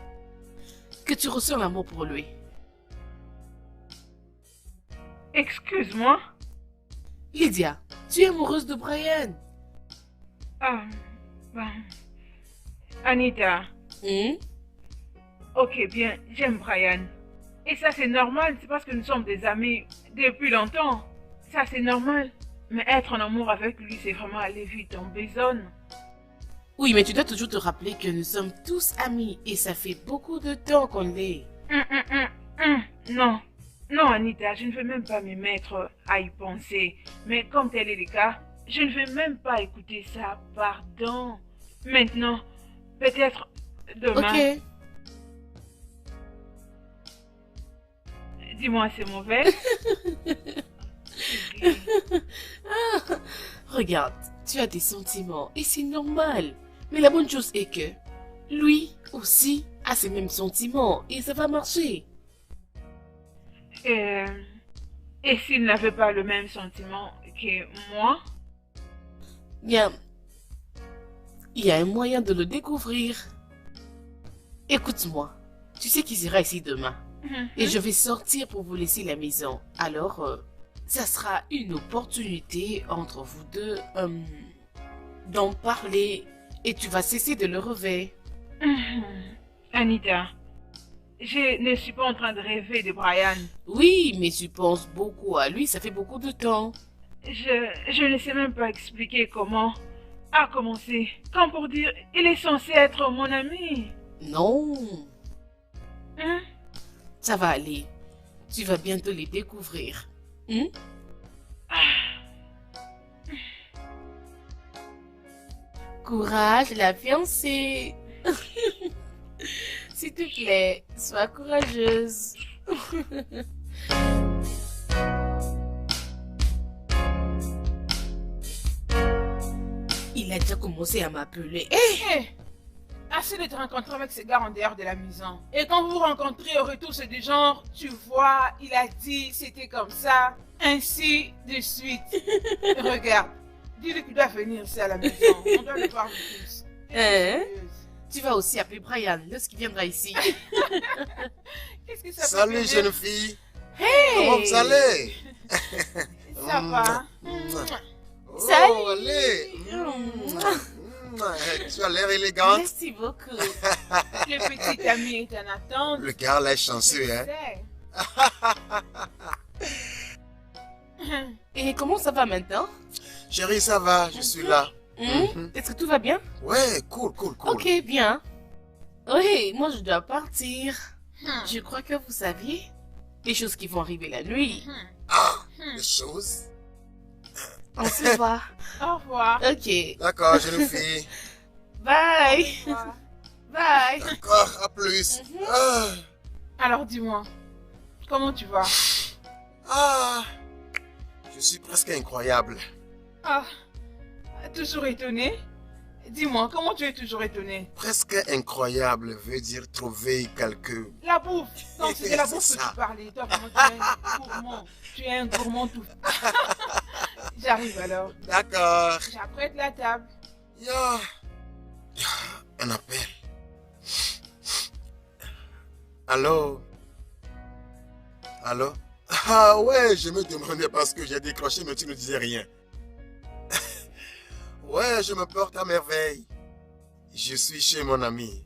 que tu ressens l'amour pour lui. Excuse-moi. Lydia, tu es amoureuse de Brian. Ah, ben. Anita. Ok, bien, j'aime Brian. Et ça, c'est normal, c'est parce que nous sommes des amis depuis longtemps. Ça, c'est normal. Mais être en amour avec lui, c'est vraiment aller vite en besogne. Oui, mais tu dois toujours te rappeler que nous sommes tous amis et ça fait beaucoup de temps qu'on l'est. Non. Non, Anita, je ne veux même pas me mettre à y penser. Mais comme tel est le cas, je ne veux même pas écouter ça. Pardon. Maintenant, peut-être demain. Ok. Dis-moi, c'est mauvais? Regarde, tu as des sentiments et c'est normal. Mais la bonne chose est que lui aussi a ces mêmes sentiments et ça va marcher. Et s'il n'avait pas le même sentiment que moi? Bien, il y a un moyen de le découvrir. Écoute-moi, tu sais qu'il sera ici demain et je vais sortir pour vous laisser la maison. Alors, ça sera une opportunité entre vous deux d'en parler et tu vas cesser de le rêver. Anita, je ne suis pas en train de rêver de Brian. Oui, mais tu penses beaucoup à lui, ça fait beaucoup de temps. Je ne sais même pas expliquer comment a commencé. Comme pour dire, il est censé être mon ami. Non, Hein? ça va aller. Tu vas bientôt les découvrir. Courage, la fiancée. S'il te plaît, sois courageuse. Il a déjà commencé à m'appeler. Hé! Assez de te rencontrer avec ces gars en dehors de la maison. Et quand vous vous rencontrez au retour, c'est du genre, tu vois, il a dit, c'était comme ça, ainsi de suite. Regarde, dis-lui qu'il doit venir ici à la maison. On doit le voir de plus. Hein? Tu vas aussi appeler Brian lorsqu'il viendra ici. Qu'est-ce que ça peut Salut, faire? jeune fille. Hey! Comment vous allez? Ça va? Oh, Salut. allez. Tu as l'air élégante. Merci beaucoup. Le petit ami est en attente. Le gars là est chanceux, Je hein. sais. Et comment ça va maintenant? Chérie, ça va, je suis là. Est-ce que tout va bien? Ouais, cool. Ok, bien. Oui, moi je dois partir. Je crois que vous saviez les choses qui vont arriver la nuit. Ah, les choses. On se voit. Au revoir. Ok. D'accord, jeune fille. Bye. Au revoir. Bye. D'accord, à plus. Ah, Alors dis-moi, comment tu vas? ah, je suis presque incroyable. Ah, toujours étonné? Dis-moi, comment tu es toujours étonné? Presque incroyable veut dire trouver quelque... La bouffe. Non, c'était la bouffe C'est que ça. tu parlais. Toi, vraiment, tu es un gourmand. Tu es un gourmand tout. J'arrive alors. D'accord. J'apprête la table. Yo. Un appel. Allô? Allô? Ah ouais, je me demandais parce que j'ai décroché mais tu ne disais rien. Ouais, je me porte à merveille. Je suis chez mon ami.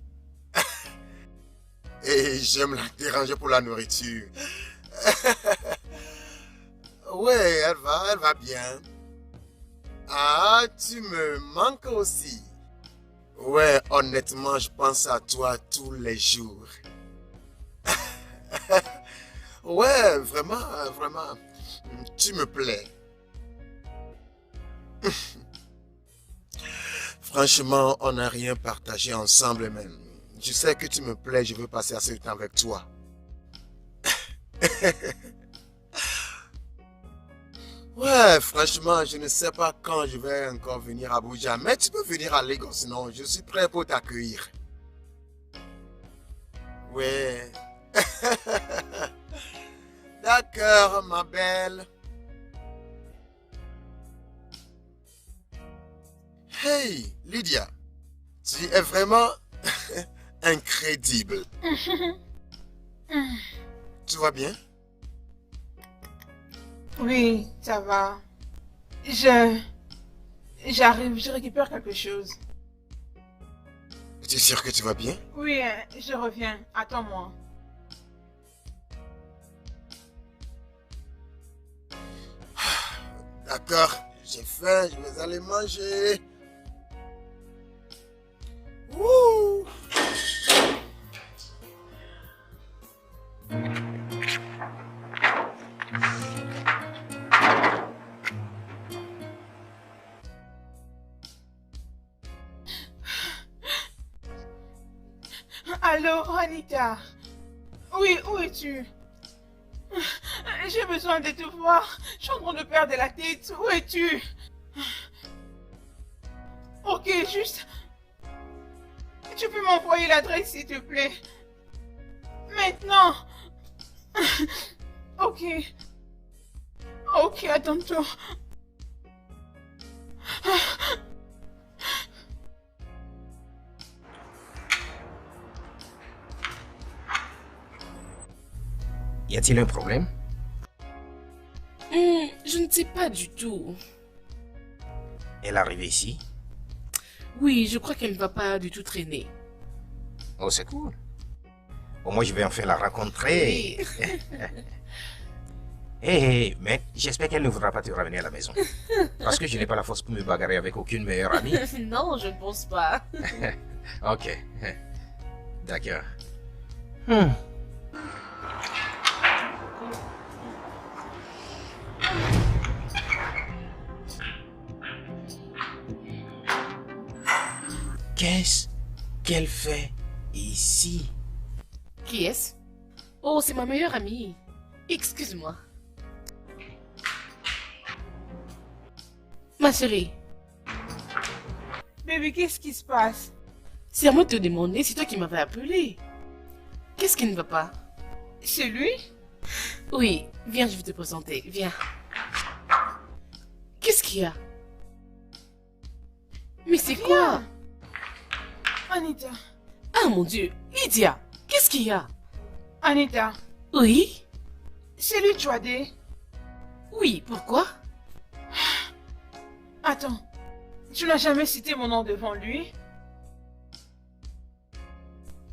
Et j'aime la déranger pour la nourriture. Ouais, elle va bien. Ah, tu me manques aussi. Ouais, honnêtement, je pense à toi tous les jours. Ouais, vraiment, tu me plais. Franchement, on n'a rien partagé ensemble même. Je sais que tu me plais, je veux passer assez de temps avec toi. Ouais, franchement, je ne sais pas quand je vais encore venir à Abuja, mais tu peux venir à Lagos, sinon je suis prêt pour t'accueillir. Ouais. D'accord, ma belle. Hey, Lydia, tu es vraiment incroyable. Tu vas bien? Oui, ça va. J'arrive, je récupère quelque chose. Tu es sûr que tu vas bien? Oui, je reviens. Attends-moi. D'accord, j'ai faim, je vais aller manger. Wouh! Allô, Anita. Oui, où es-tu? J'ai besoin de te voir. Je suis en train de perdre la tête. Où es-tu? Ok, juste... Tu peux m'envoyer l'adresse, s'il te plaît? Maintenant. Ok. Ok, à tantôt. Y a-t-il un problème? Je ne sais pas du tout. Elle est arrivée ici? Oui, je crois qu'elle ne va pas du tout traîner. Oh, c'est cool. Au moins, je vais enfin la rencontrer. Oui. Hé, mais j'espère qu'elle ne voudra pas te ramener à la maison. Parce que je n'ai pas la force pour me bagarrer avec aucune meilleure amie. Non, je ne pense pas. Ok. D'accord. Qu'est-ce qu'elle fait ici? Qui est-ce? Oh, c'est ma meilleure amie. Excuse-moi. Ma chérie, Baby, qu'est-ce qui se passe? c'est à moi de te demander, c'est toi qui m'avais appelé. Qu'est-ce qui ne va pas? C'est lui? Oui, viens, je vais te présenter. Viens. Qu'est-ce qu'il y a? Mais c'est quoi? Anita. Ah mon Dieu, Lydia, qu'est-ce qu'il y a? Anita. Oui? C'est lui, Chouadé. Oui, pourquoi? Attends. Tu n'as jamais cité mon nom devant lui?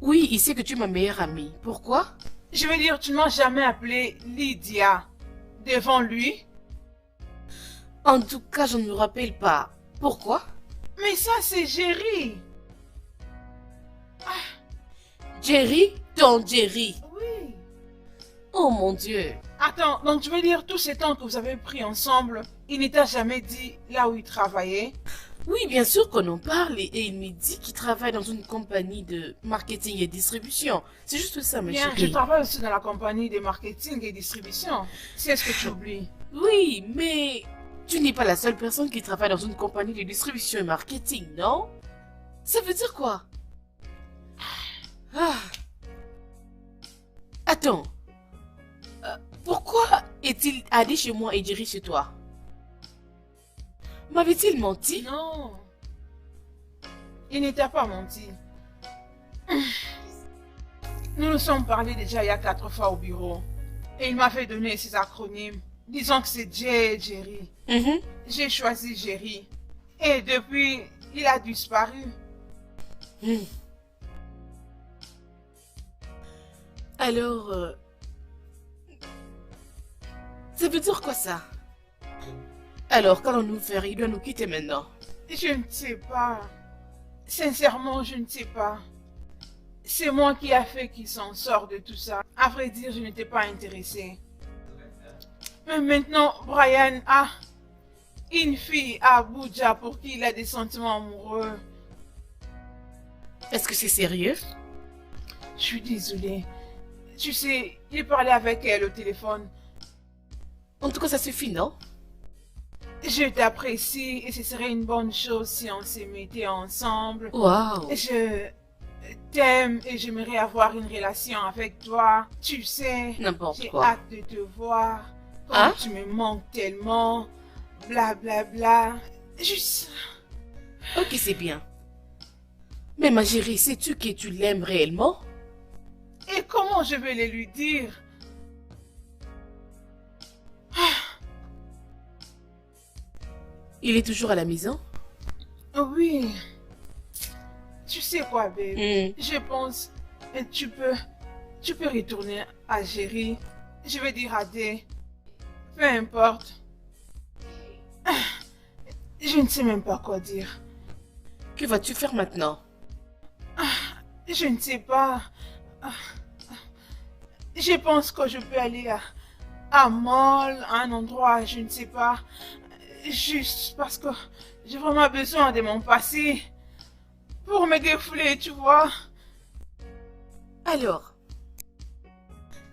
Oui, il sait que tu es ma meilleure amie. Pourquoi? Je veux dire, tu ne m'as jamais appelé Lydia devant lui? En tout cas, je ne me rappelle pas. Pourquoi? Mais ça, c'est Jerry. Jerry? Ton Jerry? Oui. Oh mon Dieu. Attends, donc tu veux dire tous ces temps que vous avez pris ensemble, il ne t'a jamais dit là où il travaillait? Oui, bien sûr qu'on en parle et il me dit qu'il travaille dans une compagnie de marketing et distribution. C'est juste ça, ma Bien, je chérie. travaille aussi dans la compagnie de marketing et distribution. C'est ce que tu oublies. Oui, mais tu n'es pas la seule personne qui travaille dans une compagnie de distribution et marketing, non? Ça veut dire quoi? Ah. Attends. Pourquoi est-il allé chez moi et Jerry chez toi? M'avait-il menti? Non. Il ne t'a pas menti. Nous nous sommes parlé déjà il y a 4 fois au bureau. Et il m'avait donné ses acronymes. Disons que c'est J et Jerry. Mhm. J'ai choisi Jerry. Et depuis, il a disparu. Hmm. Alors, ça veut dire quoi ça? Alors, qu'allons-nous faire? Il doit nous quitter maintenant. Je ne sais pas. Sincèrement, je ne sais pas. C'est moi qui a fait qu'il s'en sort de tout ça. À vrai dire, je n'étais pas intéressée. Mais maintenant, Brian a une fille à Abuja pour qui il a des sentiments amoureux. Est-ce que c'est sérieux? Je suis désolée. Tu sais, j'ai parlé avec elle au téléphone. En tout cas, ça suffit, non? Je t'apprécie et ce serait une bonne chose si on se mettait ensemble. Waouh! Je t'aime et j'aimerais avoir une relation avec toi. Tu sais, N'importe j'ai quoi. hâte de te voir. Comme Hein? tu me manques tellement. Bla bla bla. Juste. Ok, c'est bien. Mais ma chérie, sais-tu que tu l'aimes réellement? Et comment je vais le lui dire? Il est toujours à la maison? Oui. Tu sais quoi, babe? Hmm. Je pense que tu peux retourner à Jerry. Je vais dire à Day. Peu importe. Je ne sais même pas quoi dire. Que vas-tu faire maintenant? Je ne sais pas. Je pense que je peux aller à Mall, à un endroit, je ne sais pas. Juste parce que j'ai vraiment besoin de mon passé. Pour me défouler, tu vois. Alors,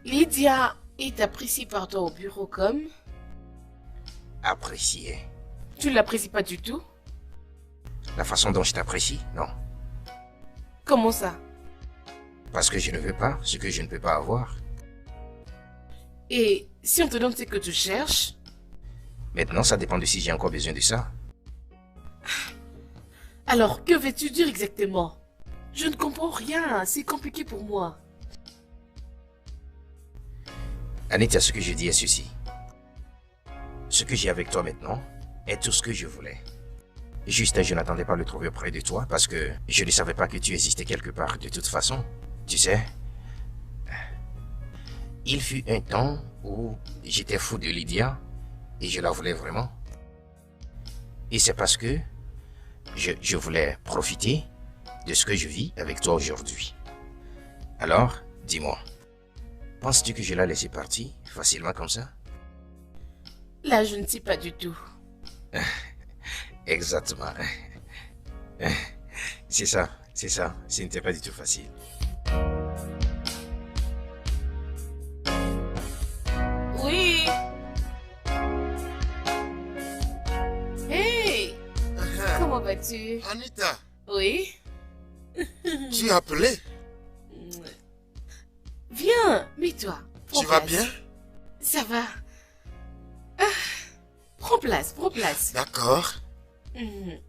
Lydia est appréciée par toi au bureau comme... Apprécier. Tu ne l'apprécies pas du tout? La façon dont je t'apprécie, non. Comment ça? Parce que je ne veux pas ce que je ne peux pas avoir. Et si on te donne ce que tu cherches? Maintenant, ça dépend de si j'ai encore besoin de ça. Alors, que veux-tu dire exactement? Je ne comprends rien, c'est compliqué pour moi. Anita, ce que je dis est ceci. Ce que j'ai avec toi maintenant est tout ce que je voulais. Juste, je n'attendais pas à le trouver auprès de toi parce que je ne savais pas que tu existais quelque part de toute façon. Tu sais, il fut un temps où j'étais fou de Lydia et je la voulais vraiment. Et c'est parce que je voulais profiter de ce que je vis avec toi aujourd'hui. Alors, dis-moi, penses-tu que je l'ai laissé partir facilement comme ça? Là, je ne sais pas du tout. Exactement. C'est ça. Ce n'était pas du tout facile. Oui. Hey, comment vas-tu? Anita, Oui. tu as appelé? Viens, mets-toi. Prends Tu vas place. bien? Ça va. Ah, prends place, prends place. D'accord. Mhm.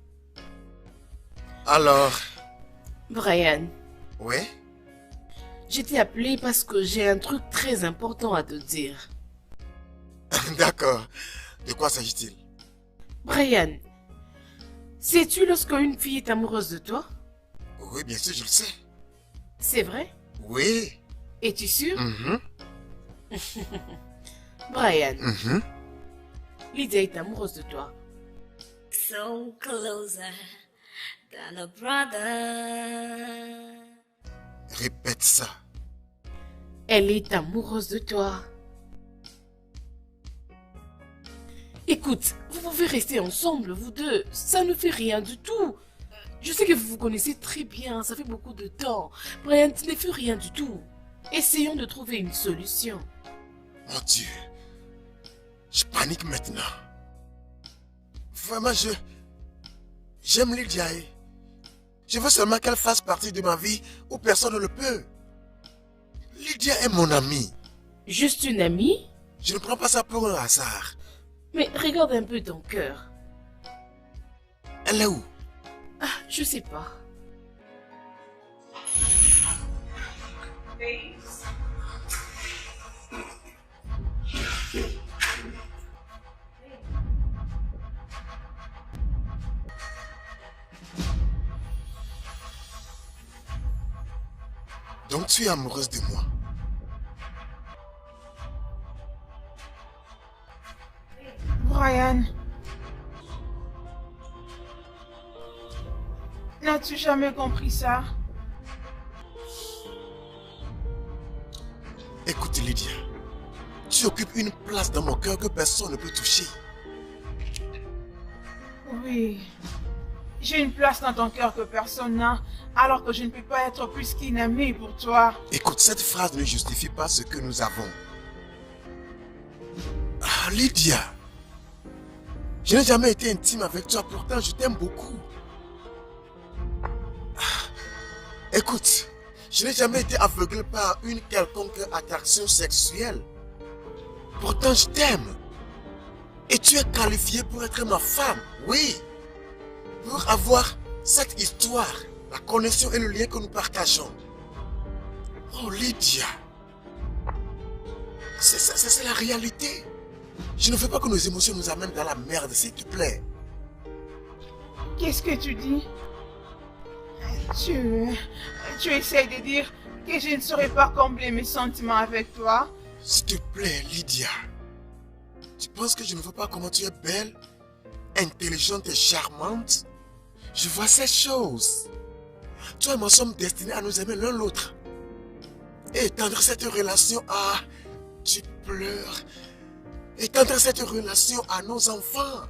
Alors, Brian, oui? je t'ai appelé parce que j'ai un truc très important à te dire. D'accord. De quoi s'agit-il? Brian, Sais-tu lorsque une fille est amoureuse de toi? Oui, bien sûr, je le sais. C'est vrai? Oui. Es-tu sûr? Mhm, Brian, mhm. Lydia est amoureuse de toi. So closer than a brother. Répète ça. Elle est amoureuse de toi. Écoute, vous pouvez rester ensemble, vous deux. Ça ne fait rien du tout. Je sais que vous vous connaissez très bien, ça fait beaucoup de temps. Brian, tu ne fais rien du tout. Essayons de trouver une solution. Mon Dieu. Je panique maintenant. Vraiment, j'aime Lydia. Je veux seulement qu'elle fasse partie de ma vie où personne ne le peut. Lydia est mon amie. Juste une amie? Je ne prends pas ça pour un hasard. Mais regarde un peu ton cœur. Elle est où? Ah, je sais pas. Donc tu es amoureuse de moi. Brian, n'as-tu jamais compris ça? Écoute Lydia, tu occupes une place dans mon cœur que personne ne peut toucher. Oui, j'ai une place dans ton cœur que personne n'a, alors que je ne peux pas être plus qu'une amie pour toi. Écoute, cette phrase ne justifie pas ce que nous avons. Ah, Lydia, je n'ai jamais été intime avec toi, pourtant je t'aime beaucoup. Ah, écoute, je n'ai jamais été aveuglé par une quelconque attraction sexuelle. Pourtant je t'aime. Et tu es qualifiée pour être ma femme, oui. Pour avoir cette histoire, la connexion et le lien que nous partageons. Oh Lydia, c'est la réalité. Je ne veux pas que nos émotions nous amènent dans la merde, s'il te plaît. Qu'est-ce que tu dis? Tu essaies de dire que je ne saurais pas combler mes sentiments avec toi? S'il te plaît, Lydia. Tu penses que je ne vois pas comment tu es belle, intelligente et charmante? Je vois ces choses. Toi et moi sommes destinés à nous aimer l'un l'autre. Et étendre cette relation à... Tu pleures. Étendre cette relation à nos enfants.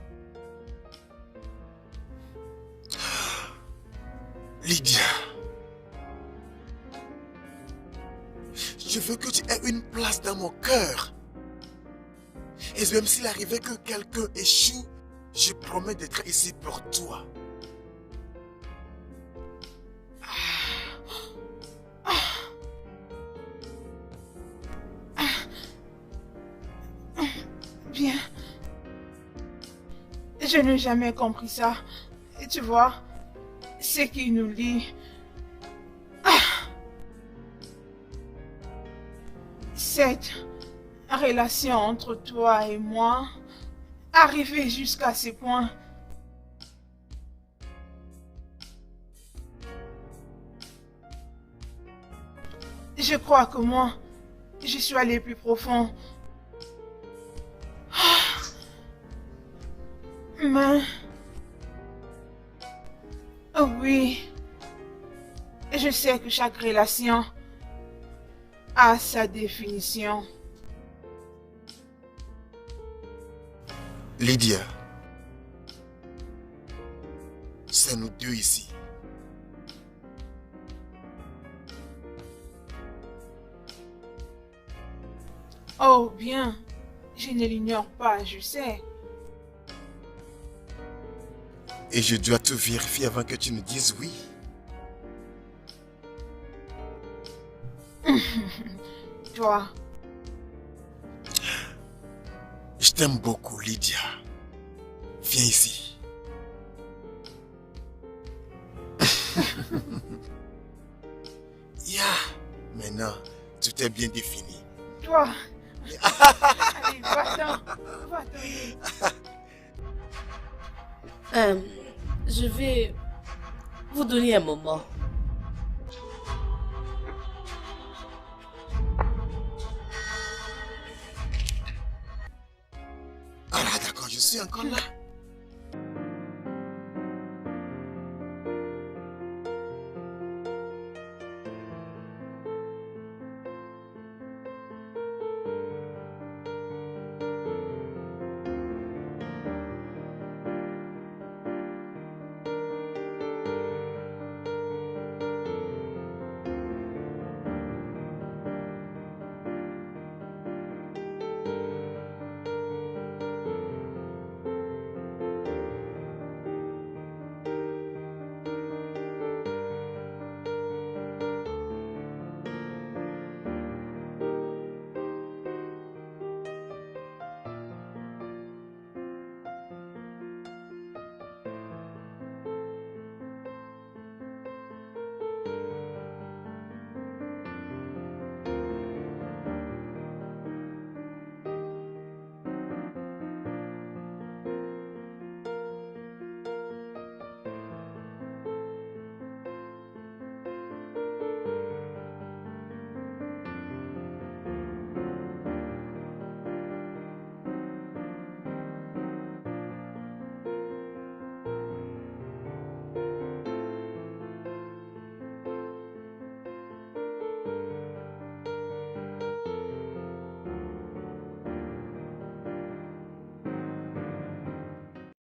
Lydia. Je veux que tu aies une place dans mon cœur. Et même s'il arrivait que quelqu'un échoue, je promets d'être ici pour toi. Bien. Je n'ai jamais compris ça. Et tu vois, ce qui nous lie... Cette relation entre toi et moi, arrivée jusqu'à ce point, je crois que moi, je suis allé plus profond. Mais... Oh oui, je sais que chaque relation a sa définition. Lydia, c'est nous deux ici. Oh bien, je ne l'ignore pas, je sais. Et je dois tout vérifier avant que tu ne dises oui. Toi, Je t'aime beaucoup, Lydia. Viens ici. Maintenant, tout est bien défini. toi. Allez, va-t'en. Va-t'en. Je vais vous donner un moment. Ah là, d'accord, je suis encore là.